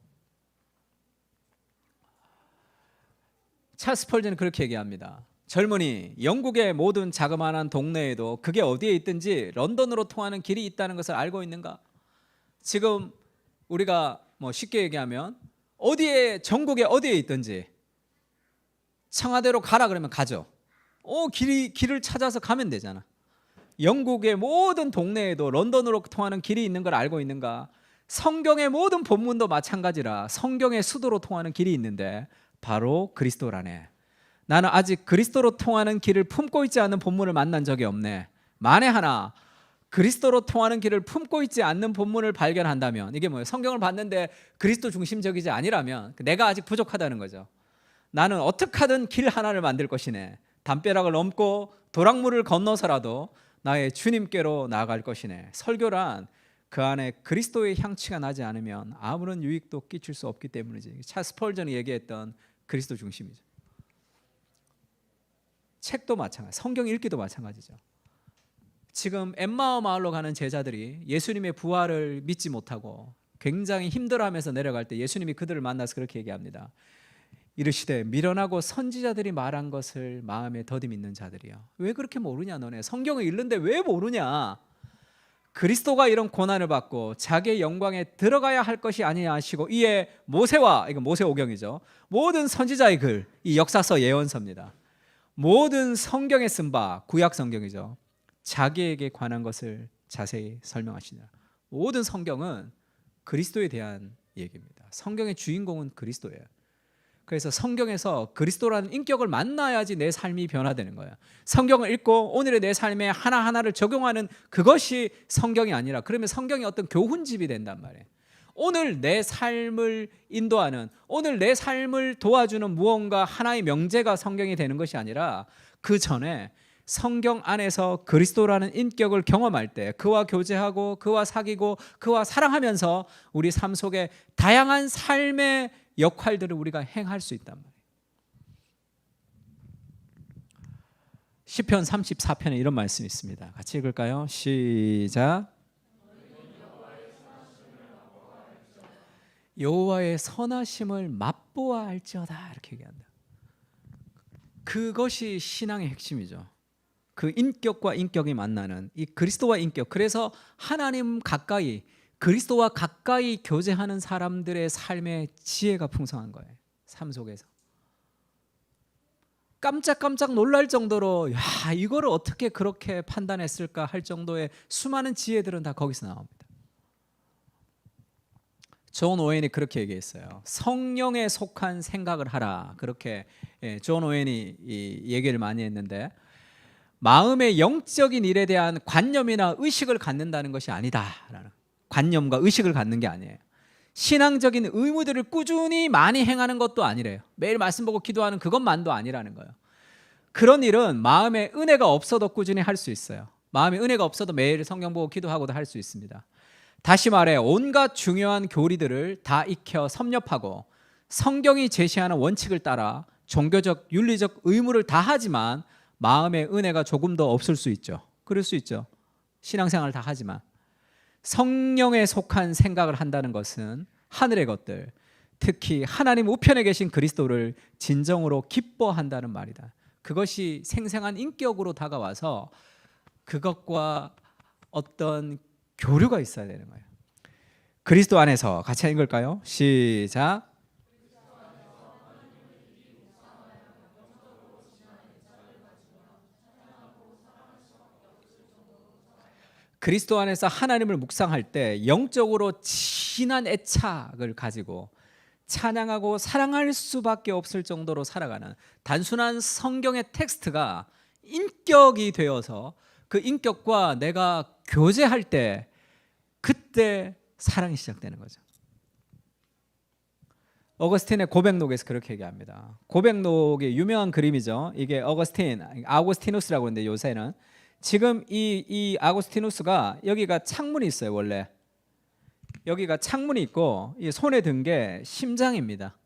찰스 펄즈는 그렇게 얘기합니다. 젊은이, 영국의 모든 자그마한 동네에도 그게 어디에 있든지 런던으로 통하는 길이 있다는 것을 알고 있는가? 지금 우리가 뭐 쉽게 얘기하면 어디에, 전국에 어디에 있든지 청와대로 가라 그러면 가죠. 길을 찾아서 가면 되잖아. 영국의 모든 동네에도 런던으로 통하는 길이 있는 걸 알고 있는가? 성경의 모든 본문도 마찬가지라 성경의 수도로 통하는 길이 있는데 바로 그리스도라네. 나는 아직 그리스도로 통하는 길을 품고 있지 않는 본문을 만난 적이 없네. 만에 하나 그리스도로 통하는 길을 품고 있지 않는 본문을 발견한다면, 이게 뭐예요? 성경을 봤는데 그리스도 중심적이지 아니라면 내가 아직 부족하다는 거죠. 나는 어떻게 하든 길 하나를 만들 것이네. 담벼락을 넘고 도랑물을 건너서라도 나의 주님께로 나아갈 것이네. 설교란 그 안에 그리스도의 향취가 나지 않으면 아무런 유익도 끼칠 수 없기 때문이지. 찰스 스펄전이 얘기했던 그리스도 중심이죠. 책도 마찬가지, 성경 읽기도 마찬가지죠. 지금 엠마오 마을로 가는 제자들이 예수님의 부활을 믿지 못하고 굉장히 힘들어하면서 내려갈 때 예수님이 그들을 만나서 그렇게 얘기합니다. 이르시되 미련하고 선지자들이 말한 것을 마음에 더디 믿는 자들이여, 왜 그렇게 모르냐? 너네 성경을 읽는데 왜 모르냐? 그리스도가 이런 고난을 받고 자기의 영광에 들어가야 할 것이 아니냐 하시고, 이에 모세와, 이거 모세오경이죠, 모든 선지자의 글, 이 역사서 예언서입니다. 모든 성경에 쓴 바, 구약 성경이죠, 자기에게 관한 것을 자세히 설명하시냐. 모든 성경은 그리스도에 대한 얘기입니다. 성경의 주인공은 그리스도예요. 그래서 성경에서 그리스도라는 인격을 만나야지 내 삶이 변화되는 거예요. 성경을 읽고 오늘의 내 삶에 하나하나를 적용하는 그것이 성경이 아니라, 그러면 성경이 어떤 교훈집이 된단 말이에요. 오늘 내 삶을 인도하는, 오늘 내 삶을 도와주는 무언가 하나의 명제가 성경이 되는 것이 아니라, 그 전에 성경 안에서 그리스도라는 인격을 경험할 때 그와 교제하고 그와 사귀고 그와 사랑하면서 우리 삶 속에 다양한 삶의 역할들을 우리가 행할 수 있단 말이에요. 시편 34편에 이런 말씀이 있습니다. 같이 읽을까요? 시작. 여호와의 선하심을 맛보아 알지어다, 이렇게 얘기한다. 그것이 신앙의 핵심이죠. 그 인격과 인격이 만나는 이 그리스도와 인격. 그래서 하나님 가까이, 그리스도와 가까이 교제하는 사람들의 삶의 지혜가 풍성한 거예요. 삶 속에서 깜짝깜짝 놀랄 정도로, 야, 이거를 어떻게 그렇게 판단했을까 할 정도의 수많은 지혜들은 다 거기서 나옵니다. 존 오웬이 그렇게 얘기했어요. 성령에 속한 생각을 하라. 그렇게 존 오웬이 이 얘기를 많이 했는데, 마음의 영적인 일에 대한 관념이나 의식을 갖는다는 것이 아니다라는, 관념과 의식을 갖는 게 아니에요. 신앙적인 의무들을 꾸준히 많이 행하는 것도 아니래요. 매일 말씀 보고 기도하는 그것만도 아니라는 거예요. 그런 일은 마음에 은혜가 없어도 꾸준히 할 수 있어요. 마음에 은혜가 없어도 매일 성경 보고 기도하고도 할 수 있습니다. 다시 말해 온갖 중요한 교리들을 다 익혀 섭렵하고 성경이 제시하는 원칙을 따라 종교적, 윤리적 의무를 다 하지만 마음의 은혜가 조금 더 없을 수 있죠. 그럴 수 있죠. 신앙생활을 다 하지만 성령에 속한 생각을 한다는 것은 하늘의 것들, 특히 하나님 우편에 계신 그리스도를 진정으로 기뻐한다는 말이다. 그것이 생생한 인격으로 다가와서 그것과 어떤 교류가 있어야 되는 거예요. 그리스도 안에서 같이 읽을까요? 시작. 그리스도 안에서 하나님을 묵상할 때 영적으로 진한 애착을 가지고 찬양하고 사랑할 수밖에 없을 정도로 살아가는 단순한 성경의 텍스트가 인격이 되어서 그 인격과 내가 교제할 때 그때 사랑이 시작되는 거죠. 어거스틴의 고백록에서 그렇게 얘기합니다. 고백록이 유명한 그림이죠. 이게 아우구스티누스라고 하는데, 요새는 지금 이 아구스티누스가 여기가 창문이 있어요. 원래 여기가 창문이 있고 이 손에 든 게 심장입니다.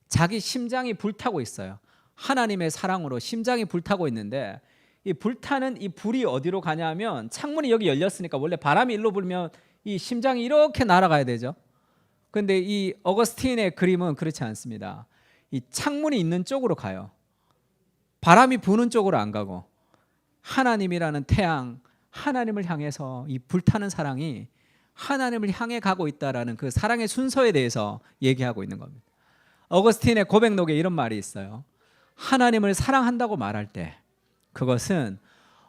자기 심장이 불타고 있어요. 하나님의 사랑으로 심장이 불타고 있는데, 이 불타는 이 불이 어디로 가냐면, 창문이 여기 열렸으니까 원래 바람이 일로 불면 이 심장이 이렇게 날아가야 되죠. 그런데 이 어거스틴의 그림은 그렇지 않습니다. 이 창문이 있는 쪽으로 가요. 바람이 부는 쪽으로 안 가고 하나님이라는 태양, 하나님을 향해서 이 불타는 사랑이 하나님을 향해 가고 있다라는 그 사랑의 순서에 대해서 얘기하고 있는 겁니다. 어거스틴의 고백록에 이런 말이 있어요. 하나님을 사랑한다고 말할 때 그것은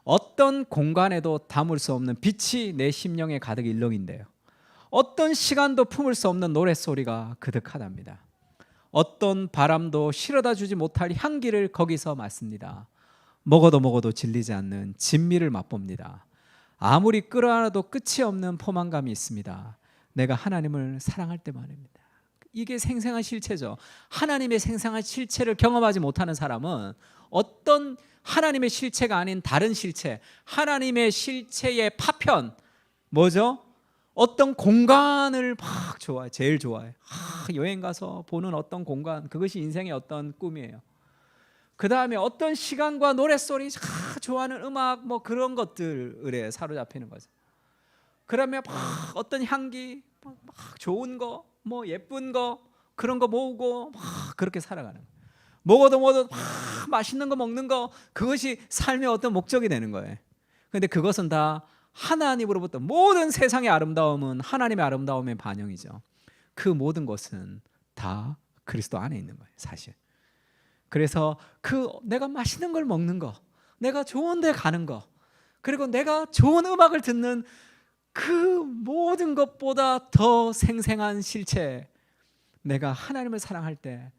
어떤 공간에도 담을 수 없는 빛이 내 심령에 가득 일렁인대요. 어떤 시간도 품을 수 없는 노랫소리가 그득하답니다. 어떤 바람도 실어다 주지 못할 향기를 거기서 맡습니다. 먹어도 질리지 않는 진미를 맛봅니다. 아무리 끌어안아도 끝이 없는 포만감이 있습니다. 내가 하나님을 사랑할 때만입니다. 이게 생생한 실체죠. 하나님의 생생한 실체를 경험하지 못하는 사람은 어떤 하나님의 실체가 아닌 다른 실체, 하나님의 실체의 파편, 뭐죠? 어떤 공간을 막 좋아해. 제일 좋아해. 여행 가서 보는 어떤 공간, 그것이 인생의 어떤 꿈이에요. 그 다음에 어떤 시간과 노랫소리, 좋아하는 음악, 뭐 그런 것들에 사로잡히는 거죠. 그러면 막 어떤 향기, 막 좋은 거, 뭐 예쁜 거, 그런 거 모으고 막 그렇게 살아가는 거예요. 먹어도 막 맛있는 거 먹는 거, 그것이 삶의 어떤 목적이 되는 거예요. 그런데 그것은 다 하나님으로부터, 모든 세상의 아름다움은 하나님의 아름다움의 반영이죠. 그 모든 것은 다 그리스도 안에 있는 거예요, 사실. 그래서 내가 맛있는 걸 먹는 거, 내가 좋은 데 가는 거, 그리고 내가 좋은 음악을 듣는 그 모든 것보다 더 생생한 실체, 내가 하나님을 사랑할 때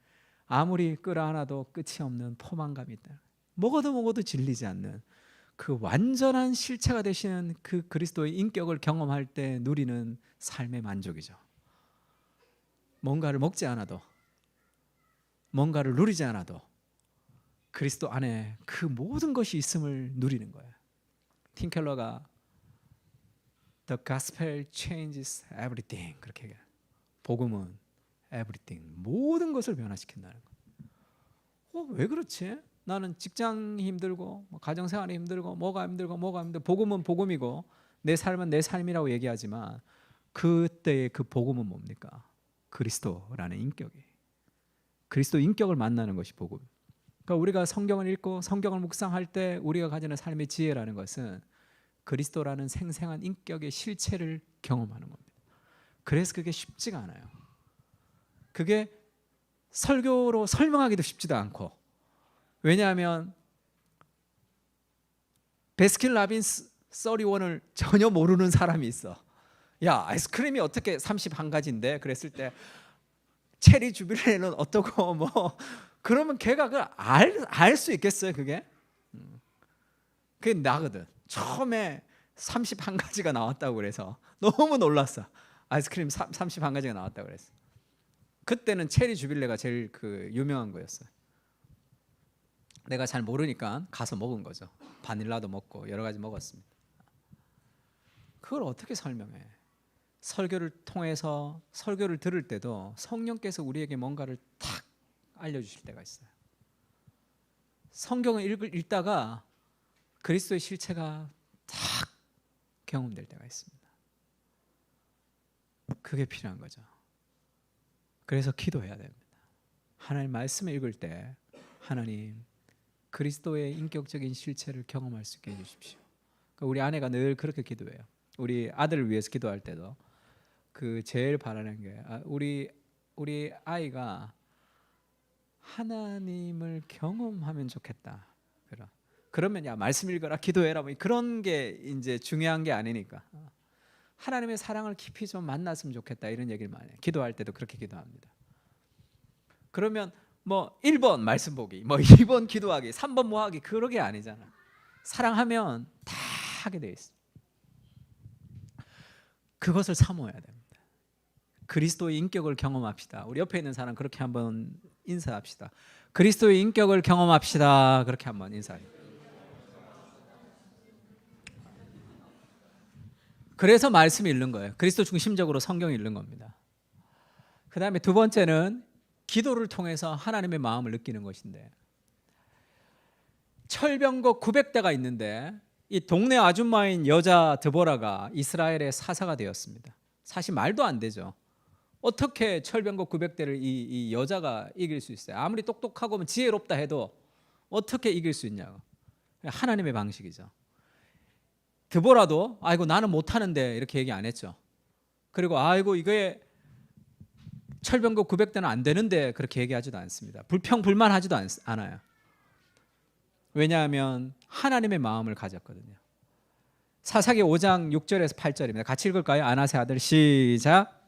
아무리 끌어안아도 끝이 없는 포만감이 있다. 먹어도 질리지 않는 그 완전한 실체가 되시는 그 그리스도의 인격을 경험할 때 누리는 삶의 만족이죠. 뭔가를 먹지 않아도, 뭔가를 누리지 않아도 그리스도 안에 그 모든 것이 있음을 누리는 거예요. 팀 켈러가 The gospel changes everything, 그렇게 얘기해요. 복음은 everything, 모든 것을 변화시킨다는 거예요. 왜 그렇지? 나는 직장이 힘들고 가정생활이 힘들고 뭐가 힘들고 복음은 복음이고 내 삶은 내 삶이라고 얘기하지만 그때의 그 복음은 뭡니까? 그리스도라는 인격이, 그리스도 인격을 만나는 것이 복음. 그러니까 우리가 성경을 읽고 성경을 묵상할 때 우리가 가지는 삶의 지혜라는 것은 그리스도라는 생생한 인격의 실체를 경험하는 겁니다. 그래서 그게 쉽지가 않아요. 그게 설교로 설명하기도 쉽지도 않고, 왜냐하면 베스킨라빈스 31을 전혀 모르는 사람이 있어. 야, 아이스크림이 어떻게 31가지인데? 그랬을 때 체리 주빌레는 어떠고 뭐 그러면 걔가 그걸 알 수 있겠어요, 그게? 그게 나거든. 처음에 31가지가 나왔다고 그래서 너무 놀랐어. 아이스크림 31가지가 나왔다고 그랬어. 그때는 체리 주빌레가 제일 그 유명한 거였어요. 내가 잘 모르니까 가서 먹은 거죠. 바닐라도 먹고 여러 가지 먹었습니다. 그걸 어떻게 설명해? 설교를 통해서 설교를 들을 때도 성령께서 우리에게 뭔가를 탁 알려주실 때가 있어요. 성경을 읽다가 그리스도의 실체가 탁 경험될 때가 있습니다. 그게 필요한 거죠. 그래서 기도해야 됩니다. 하나님 말씀을 읽을 때 하나님 그리스도의 인격적인 실체를 경험할 수 있게 해주십시오. 그러니까 우리 아내가 늘 그렇게 기도해요. 우리 아들을 위해서 기도할 때도 그 제일 바라는 게 우리 아이가 하나님을 경험하면 좋겠다. 그러면 야 말씀 읽어라, 기도해라, 뭐 그런 게 이제 중요한 게 아니니까 하나님의 사랑을 깊이 좀 만났으면 좋겠다, 이런 얘기를 많이 해요. 기도할 때도 그렇게 기도합니다. 그러면 뭐 1번 말씀 보기, 뭐 2번 기도하기, 3번 뭐 하기, 그런 게 아니잖아. 사랑하면 다 하게 돼 있어. 그것을 사모해야 됩니다. 그리스도의 인격을 경험합시다. 우리 옆에 있는 사람 그렇게 한번 인사합시다. 그리스도의 인격을 경험합시다. 그렇게 한번 인사해요. 그래서 말씀 읽는 거예요. 그리스도 중심적으로 성경 읽는 겁니다. 그 다음에 두 번째는 기도를 통해서 하나님의 마음을 느끼는 것인데, 철병거 900대가 있는데 이 동네 아줌마인 여자 드보라가 이스라엘의 사사가 되었습니다. 사실 말도 안 되죠. 어떻게 철병거 900대를 이 여자가 이길 수 있어요? 아무리 똑똑하고 지혜롭다 해도 어떻게 이길 수 있냐고. 하나님의 방식이죠. 드보라도 아이고 나는 못하는데 이렇게 얘기 안 했죠. 그리고 아이고 이게 철병거 900대는 안 되는데 그렇게 얘기하지도 않습니다. 불평불만하지도 않아요. 왜냐하면 하나님의 마음을 가졌거든요. 사사기 5장 6절에서 8절입니다. 같이 읽을까요? 아나세 아들 시작.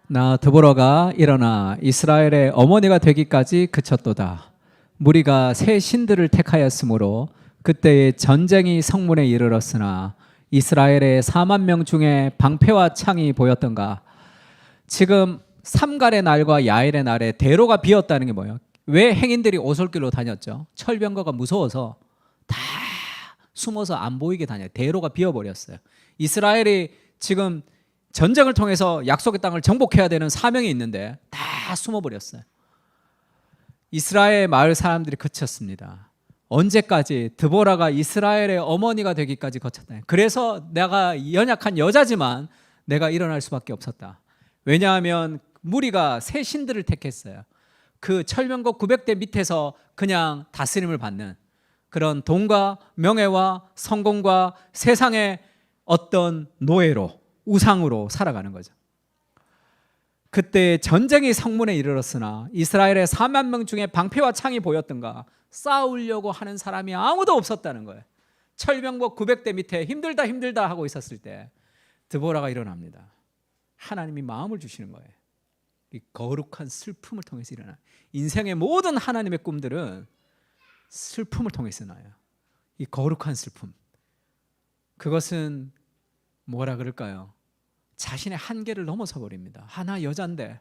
나 드보라가 일어나 이스라엘의 어머니가 되기까지 그쳤도다. 무리가 새 신들을 택하였으므로 그때의 전쟁이 성문에 이르렀으나 이스라엘의 4만 명 중에 방패와 창이 보였던가. 지금 삼갈의 날과 야일의 날에 대로가 비었다는 게 뭐예요? 왜 행인들이 오솔길로 다녔죠? 철병거가 무서워서 다 숨어서 안 보이게 다녀요. 대로가 비어버렸어요. 이스라엘이 지금 전쟁을 통해서 약속의 땅을 정복해야 되는 사명이 있는데 다 숨어버렸어요. 이스라엘 마을 사람들이 그쳤습니다. 언제까지? 드보라가 이스라엘의 어머니가 되기까지 거쳤다. 그래서 내가 연약한 여자지만 내가 일어날 수밖에 없었다. 왜냐하면 무리가 새 신들을 택했어요. 그 철명국 900대 밑에서 그냥 다스림을 받는 그런 돈과 명예와 성공과 세상의 어떤 노예로, 우상으로 살아가는 거죠. 그때 전쟁이 성문에 이르렀으나 이스라엘의 4만 명 중에 방패와 창이 보였던가? 싸우려고 하는 사람이 아무도 없었다는 거예요. 철병국 900대 밑에 힘들다 하고 있었을 때 드보라가 일어납니다. 하나님이 마음을 주시는 거예요. 이 거룩한 슬픔을 통해서 일어나. 인생의 모든 하나님의 꿈들은 슬픔을 통해서 나요. 이 거룩한 슬픔. 그것은 뭐라 그럴까요? 자신의 한계를 넘어서 버립니다. 나 여잔데,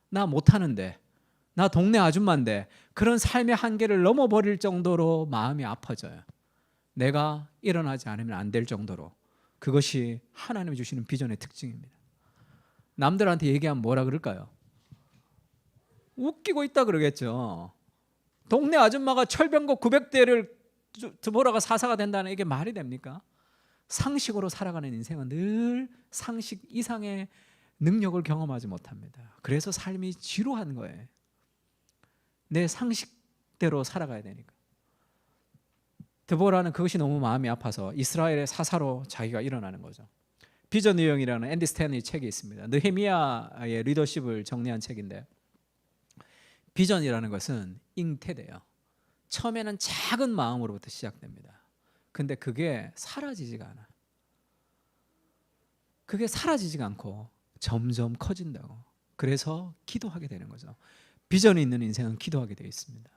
나 못하는데, 나 동네 아줌마인데, 그런 삶의 한계를 넘어버릴 정도로 마음이 아파져요. 내가 일어나지 않으면 안 될 정도로. 그것이 하나님이 주시는 비전의 특징입니다. 남들한테 얘기하면 뭐라 그럴까요? 웃기고 있다 그러겠죠. 동네 아줌마가 철병국 900대를 드보라가 사사가 된다는 이게 말이 됩니까? 상식으로 살아가는 인생은 늘 상식 이상의 능력을 경험하지 못합니다. 그래서 삶이 지루한 거예요. 내 상식대로 살아가야 되니까. 드보라는 그것이 너무 마음이 아파서 이스라엘의 사사로 자기가 일어나는 거죠. 비전 유형이라는 앤디 스탠리 책이 있습니다. 느헤미야의 리더십을 정리한 책인데, 비전이라는 것은 잉태돼요. 처음에는 작은 마음으로부터 시작됩니다. 근데 그게 사라지지가 않아. 그게 사라지지가 않고 점점 커진다고. 그래서 기도하게 되는 거죠. 비전이 있는 인생은 기도하게 되어 있습니다.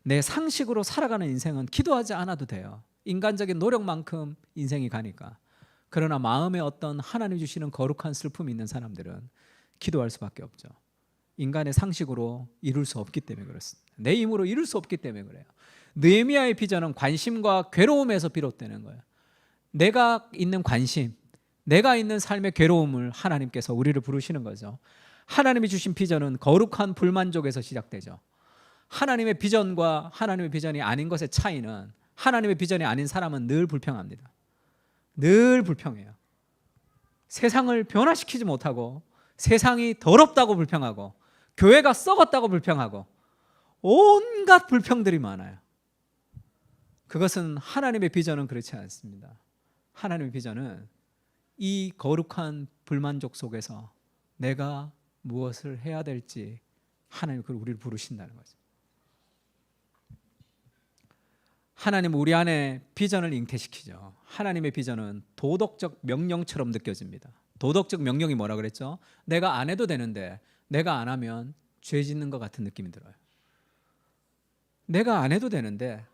내 상식으로 살아가는 인생은 기도하지 않아도 돼요. 인간적인 노력만큼 인생이 가니까. 그러나 마음에 어떤 하나님 주시는 거룩한 슬픔이 있는 사람들은 기도할 수밖에 없죠. 인간의 상식으로 이룰 수 없기 때문에 그렇습니다. 내 힘으로 이룰 수 없기 때문에 그래요. 느헤미야의 비전은 관심과 괴로움에서 비롯되는 거예요. 내가 있는 관심, 내가 있는 삶의 괴로움을 하나님께서 우리를 부르시는 거죠. 하나님이 주신 비전은 거룩한 불만족에서 시작되죠. 하나님의 비전과 하나님의 비전이 아닌 것의 차이는, 하나님의 비전이 아닌 사람은 늘 불평합니다. 늘 불평해요. 세상을 변화시키지 못하고, 세상이 더럽다고 불평하고, 교회가 썩었다고 불평하고, 온갖 불평들이 많아요. 그것은 하나님의 비전은 그렇지 않습니다. 하나님의 비전은 이 거룩한 불만족 속에서 내가 무엇을 해야 될지 하나님이 우리를 부르신다는 거죠. 하나님은 우리 안에 비전을 잉태시키죠. 하나님의 비전은 도덕적 명령처럼 느껴집니다. 도덕적 명령이 뭐라 그랬죠? 내가 안 해도 되는데 내가 안 하면 죄 짓는 것 같은 느낌이 들어요. 내가 안 해도 되는데,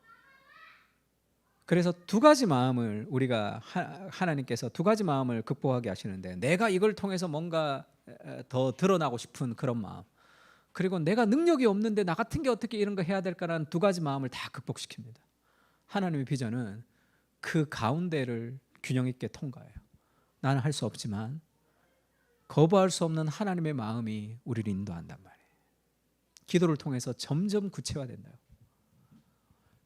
그래서 두 가지 마음을 우리가 하나님께서 두 가지 마음을 극복하게 하시는데, 내가 이걸 통해서 뭔가 더 드러나고 싶은 그런 마음, 그리고 내가 능력이 없는데 나 같은 게 어떻게 이런 거 해야 될까라는 두 가지 마음을 다 극복시킵니다. 하나님의 비전은 그 가운데를 균형 있게 통과해요. 나는 할 수 없지만 거부할 수 없는 하나님의 마음이 우리를 인도한단 말이에요. 기도를 통해서 점점 구체화된다.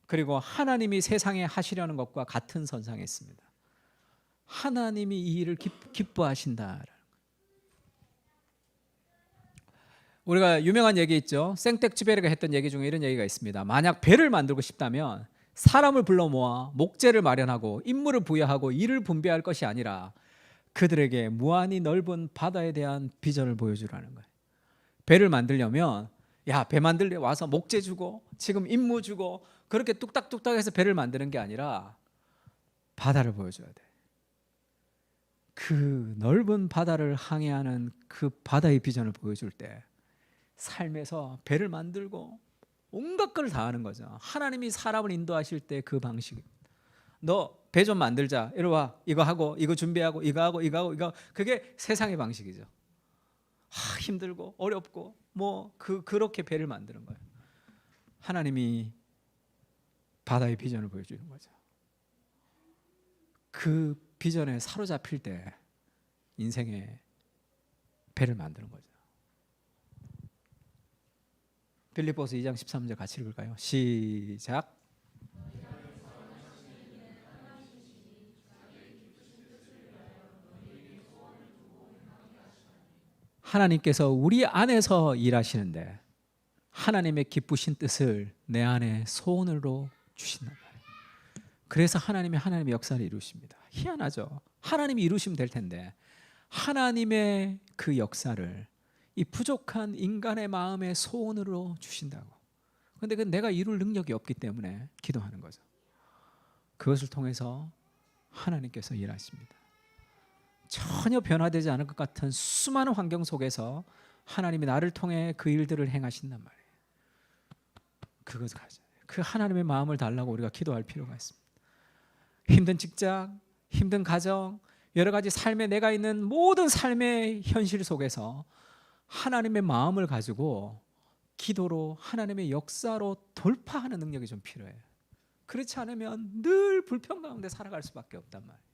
그리고 하나님이 세상에 하시려는 것과 같은 선상에 있습니다. 하나님이 이 일을 기뻐하신다. 우리가 유명한 얘기 있죠. 생텍쥐베르가 했던 얘기 중에 이런 얘기가 있습니다. 만약 배를 만들고 싶다면 사람을 불러 모아 목재를 마련하고 임무를 부여하고 일을 분배할 것이 아니라 그들에게 무한히 넓은 바다에 대한 비전을 보여주라는 거예요. 배를 만들려면 야, 배 만들래 와서 목재 주고 지금 임무 주고 그렇게 뚝딱뚝딱 해서 배를 만드는 게 아니라 바다를 보여줘야 돼. 그 넓은 바다를 항해하는 그 바다의 비전을 보여줄 때 삶에서 배를 만들고 온갖 걸 다 하는 거죠. 하나님이 사람을 인도하실 때 그 방식입니다. 너 배 좀 만들자. 이리 와. 이거 하고 이거 준비하고 이거 하고 이거 하고 이거. 그게 세상의 방식이죠. 힘들고 어렵고 그렇게 배를 만드는 거예요. 하나님이 바다의 비전을 보여주는 거죠. 그 비전에 사로잡힐 때 인생의 배를 만드는 거죠. 빌립보서 2장 13절 같이 읽을까요? 시작. 하나님께서 우리 안에서 일하시는데 하나님의 기쁘신 뜻을 내 안에 소원으로 주신단 말이에요. 그래서 하나님의 역사를 이루십니다. 희한하죠. 하나님이 이루시면 될 텐데 하나님의 그 역사를 이 부족한 인간의 마음의 소원으로 주신다고. 그런데 그 내가 이룰 능력이 없기 때문에 기도하는 거죠. 그것을 통해서 하나님께서 일하십니다. 전혀 변화되지 않을 것 같은 수많은 환경 속에서 하나님이 나를 통해 그 일들을 행하신단 말이에요. 그것을 가져. 그 하나님의 마음을 달라고 우리가 기도할 필요가 있습니다. 힘든 직장, 힘든 가정, 여러 가지 삶에 내가 있는 모든 삶의 현실 속에서 하나님의 마음을 가지고 기도로 하나님의 역사로 돌파하는 능력이 좀 필요해요. 그렇지 않으면 늘 불평 가운데 살아갈 수밖에 없단 말이에요.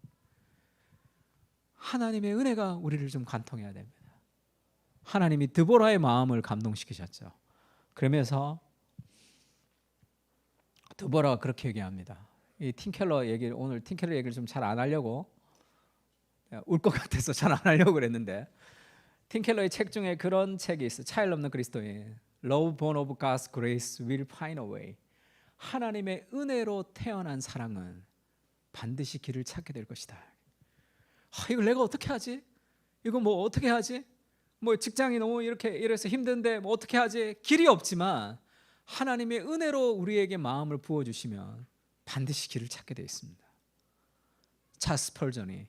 하나님의 은혜가 우리를 좀 관통해야 됩니다. 하나님이 드보라의 마음을 감동시키셨죠. 그러면서 드보라가 그렇게 얘기합니다. 이 팀켈러 얘기를 오늘 팀켈러 얘기를 좀 잘 안 하려고 울 것 같아서 잘 안 하려고 그랬는데 팀켈러의 책 중에 그런 책이 있어요. 차일 없는 그리스도인 Love born of God's grace will find a way. 하나님의 은혜로 태어난 사랑은 반드시 길을 찾게 될 것이다. 이걸 내가 어떻게 하지? 이거 뭐 어떻게 하지? 뭐 직장이 너무 이래서 힘든데 뭐 어떻게 하지? 길이 없지만 하나님의 은혜로 우리에게 마음을 부어주시면 반드시 길을 찾게 되어 있습니다. 찰스 스펄전이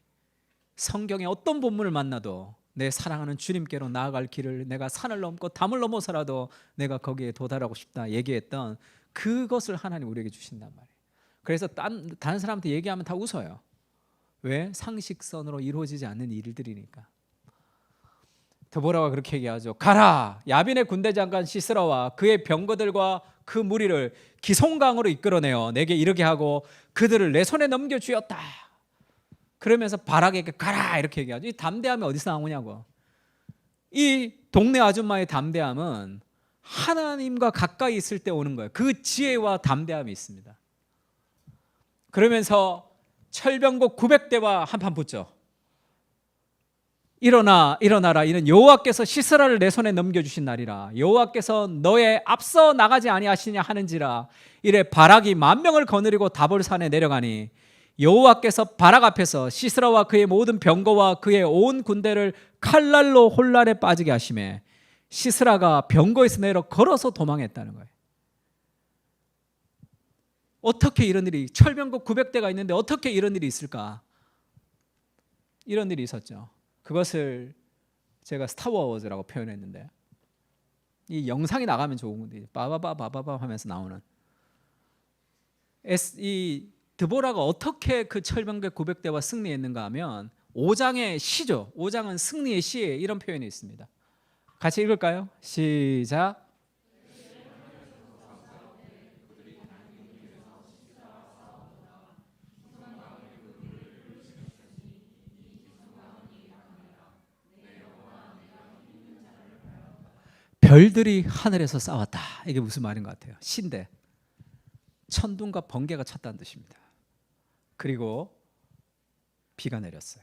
성경의 어떤 본문을 만나도 내 사랑하는 주님께로 나아갈 길을 내가 산을 넘고 담을 넘어서라도 내가 거기에 도달하고 싶다 얘기했던 그것을 하나님 우리에게 주신단 말이에요. 그래서 다른 사람한테 얘기하면 다 웃어요. 왜? 상식선으로 이루어지지 않는 일들이니까. 드보라가 그렇게 얘기하죠. 가라, 야빈의 군대 장관 시스라와 그의 병거들과 그 무리를 기송강으로 이끌어내어 내게 이르게 하고 그들을 내 손에 넘겨주었다. 그러면서 바락에게 가라 이렇게 얘기하죠. 이 담대함이 어디서 나오냐고. 이 동네 아줌마의 담대함은 하나님과 가까이 있을 때 오는 거예요. 그 지혜와 담대함이 있습니다. 그러면서 철병거 900대와 한판 붙죠. 일어나라 이는 여호와께서 시스라를 내 손에 넘겨주신 날이라. 여호와께서 너의 앞서 나가지 아니하시냐 하는지라. 이래 바락이 10,000명을 거느리고 다볼산에 내려가니 여호와께서 바락 앞에서 시스라와 그의 모든 병거와 그의 온 군대를 칼날로 혼란에 빠지게 하시매 시스라가 병거에서 내려 걸어서 도망했다는 거예요. 어떻게 이런 일이, 철병거 900대가 있는데 어떻게 이런 일이 있을까? 이런 일이 있었죠. 그것을 제가 스타워즈라고 표현했는데 이 영상이 나가면 좋은 건데 바바바 하면서 나오는 이 드보라가 어떻게 그 철병거 900대와 승리했는가 하면 5장의 시죠. 5장은 승리의 시에 이런 표현이 있습니다. 같이 읽을까요? 시작. 별들이 하늘에서 싸웠다. 이게 무슨 말인 것 같아요? 시인데 천둥과 번개가 쳤다는 뜻입니다. 그리고 비가 내렸어요.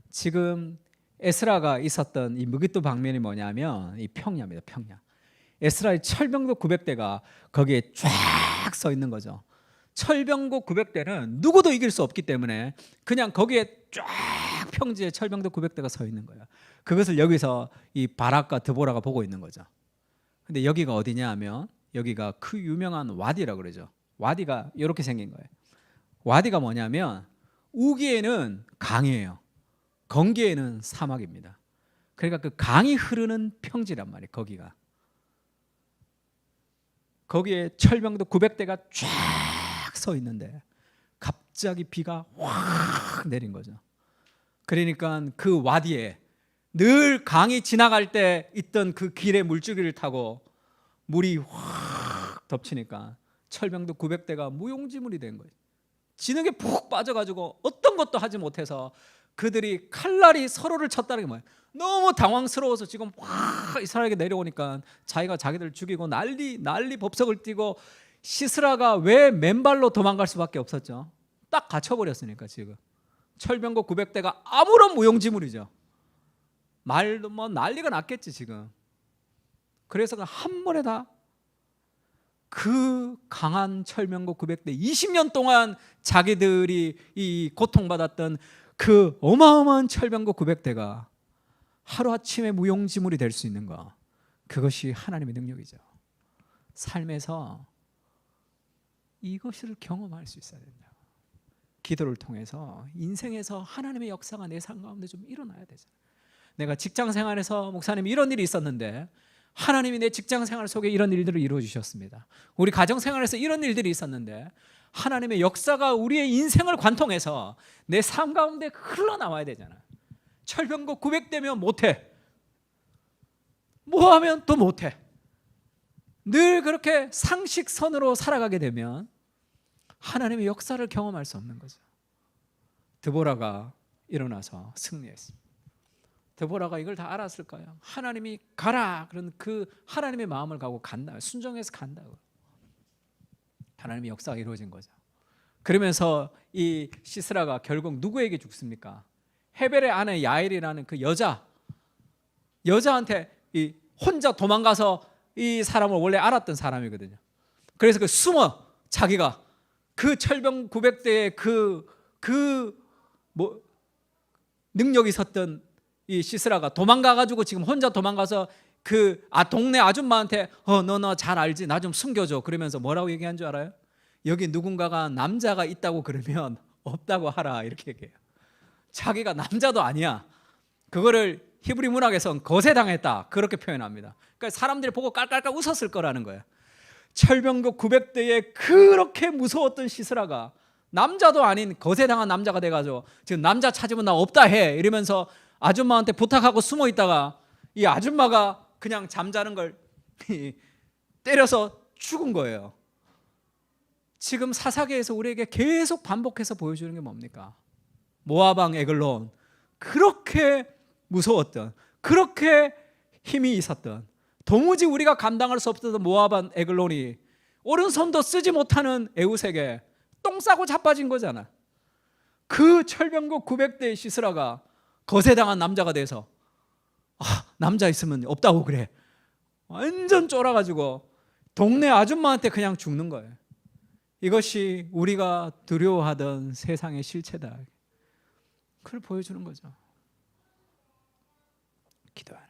지금 에스라가 있었던 이 무기또 방면이 뭐냐면 이 평야입니다. 평야. 에스라의 철병거 900대가 거기에 쫙 서 있는 거죠. 철병거 900대는 누구도 이길 수 없기 때문에 그냥 거기에 쫙 평지에 철병거 900대가 서 있는 거예요. 그것을 여기서 이 바락과 드보라가 보고 있는 거죠. 근데 여기가 어디냐 하면 여기가 그 유명한 와디라고 그러죠. 와디가 이렇게 생긴 거예요. 와디가 뭐냐면 우기에는 강이에요. 건기에는 사막입니다. 그러니까 그 강이 흐르는 평지란 말이에요. 거기에 철병거 900대가 쫙 서 있는데 갑자기 비가 확 내린 거죠. 그러니까 그 와디에 늘 강이 지나갈 때 있던 그 길의 물줄기를 타고 물이 확 덮치니까 철병도 900대가 무용지물이 된 거예요. 진흙에 푹 빠져가지고 어떤 것도 하지 못해서 그들이 칼날이 서로를 쳤다는 게 뭐예요? 너무 당황스러워서 지금 확 이스라엘에게 내려오니까 자기가 자기들 죽이고 난리 법석을 띠고, 시스라가 왜 맨발로 도망갈 수밖에 없었죠? 딱 갇혀버렸으니까. 지금 철병거 900대가 아무런 무용지물이죠. 말도 뭐 난리가 났겠지 지금. 그래서 한 번에 다 그 강한 철병거 900대, 20년 동안 자기들이 이 고통받았던 그 어마어마한 철병거 900대가 하루아침에 무용지물이 될 수 있는 거, 그것이 하나님의 능력이죠. 삶에서 이것을 경험할 수 있어야 된다. 기도를 통해서 인생에서 하나님의 역사가 내 삶 가운데 좀 일어나야 되잖아요. 내가 직장 생활에서 목사님 이런 일이 있었는데 하나님이 내 직장 생활 속에 이런 일들을 이루어 주셨습니다. 우리 가정 생활에서 이런 일들이 있었는데 하나님의 역사가 우리의 인생을 관통해서 내 삶 가운데 흘러나와야 되잖아. 철병거 900대면 못해, 뭐 하면 또 못해. 늘 그렇게 상식선으로 살아가게 되면 하나님의 역사를 경험할 수 없는 거죠. 드보라가 일어나서 승리했습니다. 드보라가 이걸 다 알았을까요? 하나님이 가라 그런 그 하나님의 마음을 가고 간다, 순종해서 간다고. 하나님의 역사가 이루어진 거죠. 그러면서 이 시스라가 결국 누구에게 죽습니까? 헤벨의 아내 야엘이라는 그 여자한테 이 혼자 도망가서 이 사람을 원래 알았던 사람이거든요. 그래서 그 숨어 자기가 그 철병 900대의 뭐 능력이 있었던 이 시스라가 도망가가지고 지금 혼자 도망가서 그 동네 아줌마한테 너 잘 알지? 나 좀 숨겨줘. 그러면서 뭐라고 얘기한 줄 알아요? 여기 누군가가 남자가 있다고 그러면 없다고 하라, 이렇게 얘기해요. 자기가 남자도 아니야. 그거를 히브리 문학에서는 거세당했다, 그렇게 표현합니다. 그러니까 사람들이 보고 깔깔깔 웃었을 거라는 거예요. 철병거 900대에 그렇게 무서웠던 시스라가 남자도 아닌 거세당한 남자가 돼가지고 지금 남자 찾으면 나 없다 해 이러면서 아줌마한테 부탁하고 숨어 있다가 이 아줌마가 그냥 잠자는 걸 때려서 죽은 거예요. 지금 사사기에서 우리에게 계속 반복해서 보여주는 게 뭡니까? 모압 왕 에글론, 그렇게 무서웠던, 그렇게 힘이 있었던, 도무지 우리가 감당할 수 없었던 모압 왕 에글론이 오른손도 쓰지 못하는 에웃에게 똥 싸고 자빠진 거잖아. 그 철병거 900대의 시스라가 거세당한 남자가 돼서 남자 있으면 없다고 그래, 완전 쫄아가지고 동네 아줌마한테 그냥 죽는 거예요. 이것이 우리가 두려워하던 세상의 실체다, 그걸 보여주는 거죠. 기도하는,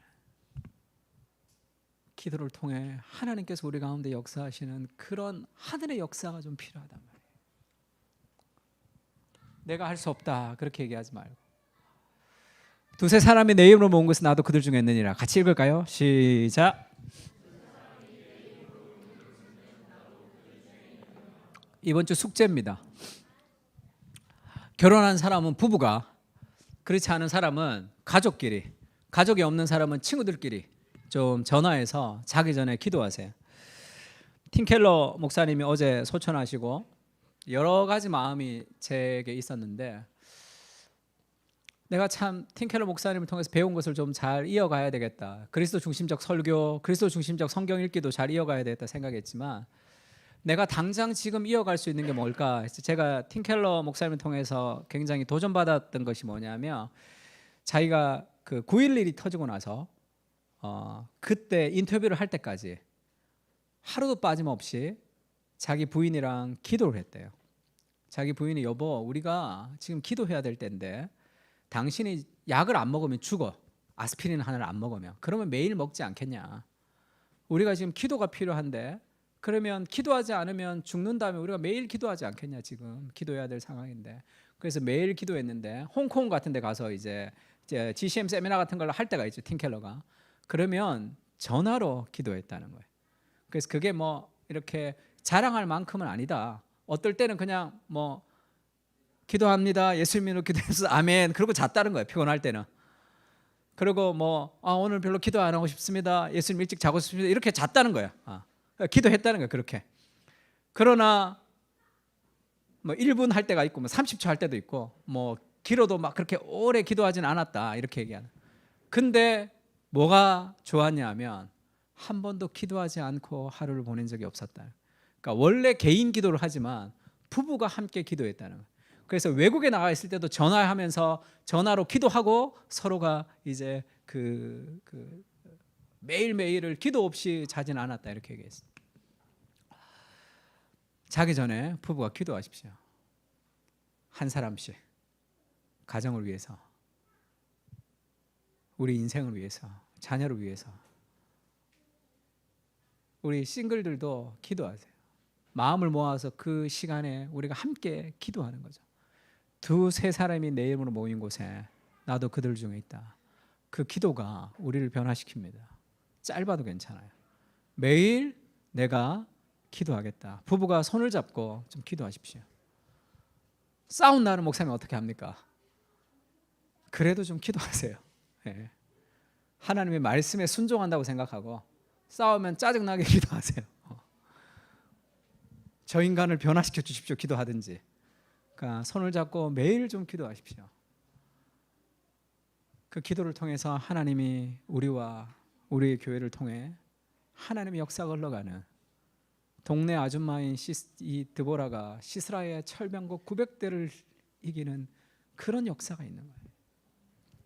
기도를 통해 하나님께서 우리 가운데 역사하시는 그런 하늘의 역사가 좀 필요하단 말이에요. 내가 할 수 없다 그렇게 얘기하지 말고, 두세 사람이 내 이름으로 모은 것은 나도 그들 중에 있느니라. 같이 읽을까요? 시작. 이번 주 숙제입니다. 결혼한 사람은 부부가, 그렇지 않은 사람은 가족끼리, 가족이 없는 사람은 친구들끼리 좀 전화해서 자기 전에 기도하세요. 팀 켈러 목사님이 어제 소천하시고 여러 가지 마음이 제게 있었는데, 내가 참 팀 켈러 목사님을 통해서 배운 것을 좀 잘 이어가야 되겠다, 그리스도 중심적 설교, 그리스도 중심적 성경 읽기도 잘 이어가야 되겠다 생각했지만, 내가 당장 지금 이어갈 수 있는 게 뭘까 해서 제가 팀 켈러 목사님을 통해서 굉장히 도전받았던 것이 뭐냐면, 자기가 그 9.11이 터지고 나서 그때 인터뷰를 할 때까지 하루도 빠짐없이 자기 부인이랑 기도를 했대요. 자기 부인이, 여보 우리가 지금 기도해야 될 때인데 당신이 약을 안 먹으면 죽어, 아스피린 하나를 안 먹으면. 그러면 매일 먹지 않겠냐. 우리가 지금 기도가 필요한데, 그러면 기도하지 않으면 죽는다면 우리가 매일 기도하지 않겠냐. 지금 기도해야 될 상황인데. 그래서 매일 기도했는데, 홍콩 같은 데 가서 이제 GCM 세미나 같은 걸 할 때가 있죠, 팀 켈러가. 그러면 전화로 기도했다는 거예요. 그래서 그게 뭐 이렇게 자랑할 만큼은 아니다. 어떨 때는 그냥 뭐 기도합니다, 예수 믿는 기도해서 아멘, 그러고 잤다는 거예요, 피곤할 때는. 그리고 오늘 별로 기도 안 하고 싶습니다. 예수님 일찍 자고 싶습니다. 이렇게 잤다는 거야. 기도했다는 거야. 그렇게. 그러나 1분 할 때가 있고 30초 할 때도 있고 길어도 막 그렇게 오래 기도하진 않았다 이렇게 얘기하는. 근데 뭐가 좋았냐 하면 한 번도 기도하지 않고 하루를 보낸 적이 없었다. 그러니까 원래 개인 기도를 하지만 부부가 함께 기도했다는 거예요. 그래서 외국에 나가 있을 때도 전화하면서 전화로 기도하고 서로가 이제 매일매일을 기도 없이 자진 않았다 이렇게 얘기했어요. 자기 전에 부부가 기도하십시오. 한 사람씩 가정을 위해서, 우리 인생을 위해서, 자녀를 위해서. 우리 싱글들도 기도하세요. 마음을 모아서 그 시간에 우리가 함께 기도하는 거죠. 2-3 사람이 내 이름으로 모인 곳에 나도 그들 중에 있다. 그 기도가 우리를 변화시킵니다. 짧아도 괜찮아요. 매일 내가 기도하겠다. 부부가 손을 잡고 좀 기도하십시오. 싸운 날은 목사님 어떻게 합니까? 그래도 좀 기도하세요. 네. 하나님의 말씀에 순종한다고 생각하고 싸우면 짜증나게 기도하세요. 저 인간을 변화시켜 주십시오. 기도하든지. 그러니까 손을 잡고 매일 좀 기도하십시오. 그 기도를 통해서 하나님이 우리와 우리의 교회를 통해 하나님의 역사가 흘러가는, 동네 아줌마인 이 드보라가 시스라의 철병거 900대를 이기는 그런 역사가 있는 거예요.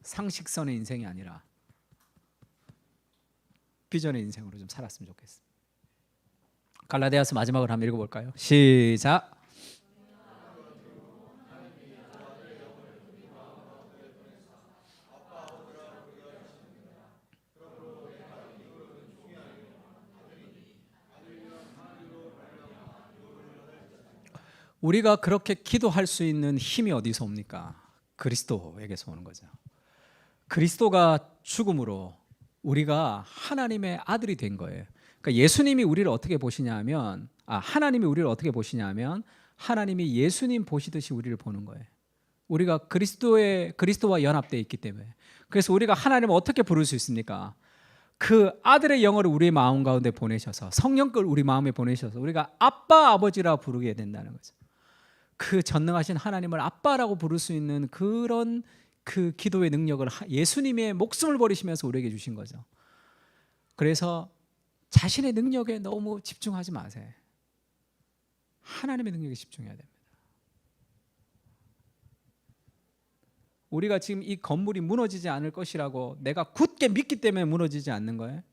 상식선의 인생이 아니라 비전의 인생으로 좀 살았으면 좋겠습니다. 갈라디아서 마지막으로 한번 읽어볼까요? 시작. 우리가 그렇게 기도할 수 있는 힘이 어디서 옵니까? 그리스도에게서 오는 거죠. 그리스도가 죽음으로 우리가 하나님의 아들이 된 거예요. 그러니까 예수님이 우리를 어떻게 보시냐면, 하나님이 우리를 어떻게 보시냐면 하나님이 예수님 보시듯이 우리를 보는 거예요. 우리가 그리스도와 연합되어 있기 때문에. 그래서 우리가 하나님을 어떻게 부를 수 있습니까? 그 아들의 영을 우리의 마음 가운데 보내셔서, 성령을 우리 마음에 보내셔서 우리가 아빠 아버지라 부르게 된다는 거죠. 그 전능하신 하나님을 아빠라고 부를 수 있는 그런 그 기도의 능력을 예수님의 목숨을 버리시면서 우리에게 주신 거죠. 그래서 자신의 능력에 너무 집중하지 마세요. 하나님의 능력에 집중해야 됩니다. 우리가 지금 이 건물이 무너지지 않을 것이라고 내가 굳게 믿기 때문에 무너지지 않는 거예요?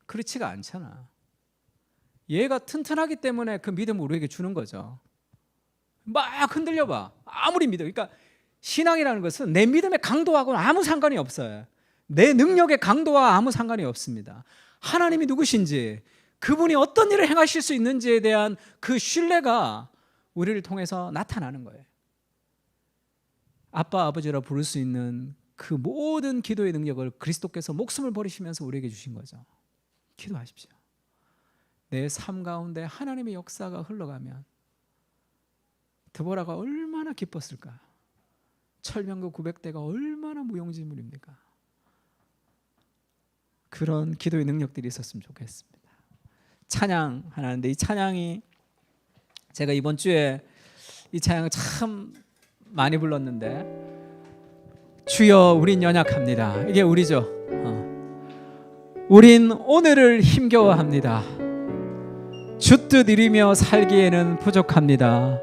그렇지가 않잖아. 얘가 튼튼하기 때문에 그 믿음을 우리에게 주는 거죠. 막 흔들려봐. 아무리 믿어. 그러니까 신앙이라는 것은 내 믿음의 강도하고는 아무 상관이 없어요. 내 능력의 강도와 아무 상관이 없습니다. 하나님이 누구신지, 그분이 어떤 일을 행하실 수 있는지에 대한 그 신뢰가 우리를 통해서 나타나는 거예요. 아빠 아버지라 부를 수 있는 그 모든 기도의 능력을 그리스도께서 목숨을 버리시면서 우리에게 주신 거죠. 기도하십시오. 내 삶 가운데 하나님의 역사가 흘러가면 드보라가 얼마나 기뻤을까? 철병거 900대가 얼마나 무용지물입니까? 그런 기도의 능력들이 있었으면 좋겠습니다. 찬양 하나인데, 이 찬양이 제가 이번 주에 이 찬양을 참 많이 불렀는데, 주여 우린 연약합니다. 이게 우리죠. 우린 오늘을 힘겨워합니다. 주뜻 이루며 살기에는 부족합니다.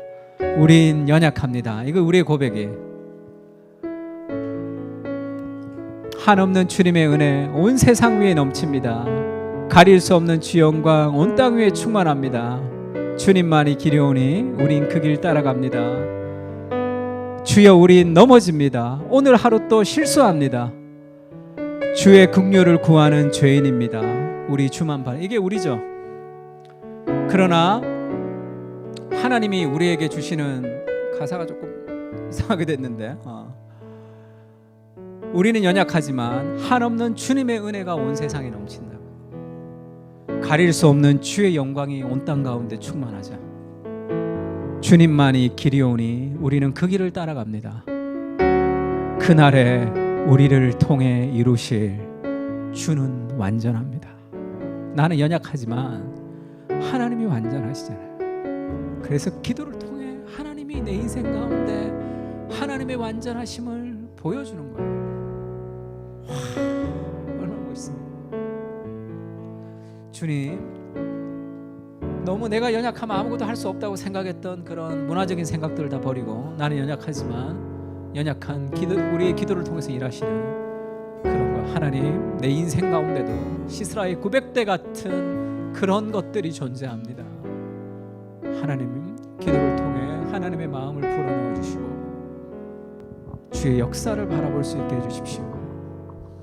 우린 연약합니다. 이거 우리의 고백이. 한없는 주님의 은혜 온 세상 위에 넘칩니다. 가릴 수 없는 주 영광 온 땅 위에 충만합니다. 주님만이 길이 오니 우린 그 길 따라갑니다. 주여 우린 넘어집니다. 오늘 하루 또 실수합니다. 주의 긍휼을 구하는 죄인입니다. 우리 주만 바라. 이게 우리죠. 그러나 하나님이 우리에게 주시는 가사가 조금 이상하게 됐는데, 우리는 연약하지만 한없는 주님의 은혜가 온 세상에 넘친다. 가릴 수 없는 주의 영광이 온 땅 가운데 충만하자. 주님만이 길이 오니 우리는 그 길을 따라갑니다. 그날에 우리를 통해 이루실 주는 완전합니다. 나는 연약하지만 하나님이 완전하시잖아요. 그래서 기도를 통해 하나님이 내 인생 가운데 하나님의 완전하심을 보여주는 거예요. 와, 얼마나 멋있습니까? 주님, 너무 내가 연약하면 아무것도 할 수 없다고 생각했던 그런 문화적인 생각들을 다 버리고 나는 연약하지만 연약한 우리의 기도를 통해서 일하시는 그런 거, 하나님, 내 인생 가운데도 시스라의 900대 같은 그런 것들이 존재합니다. 하나님, 기도를 통해 하나님의 마음을 불어넣어 주시고 주의 역사를 바라볼 수 있게 해주십시오.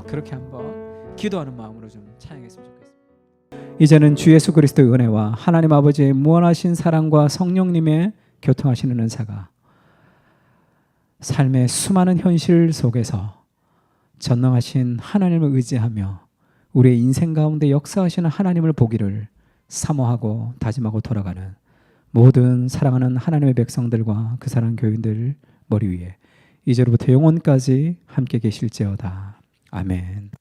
그렇게 한번 기도하는 마음으로 좀 찬양했으면 좋겠습니다. 이제는 주 예수 그리스도의 은혜와 하나님 아버지의 무한하신 사랑과 성령님의 교통하시는 은사가 삶의 수많은 현실 속에서 전능하신 하나님을 의지하며 우리의 인생 가운데 역사하시는 하나님을 보기를 사모하고 다짐하고 돌아가는 모든 사랑하는 하나님의 백성들과 그 사랑하는 교인들 머리 위에 이제로부터 영원까지 함께 계실지어다. 아멘.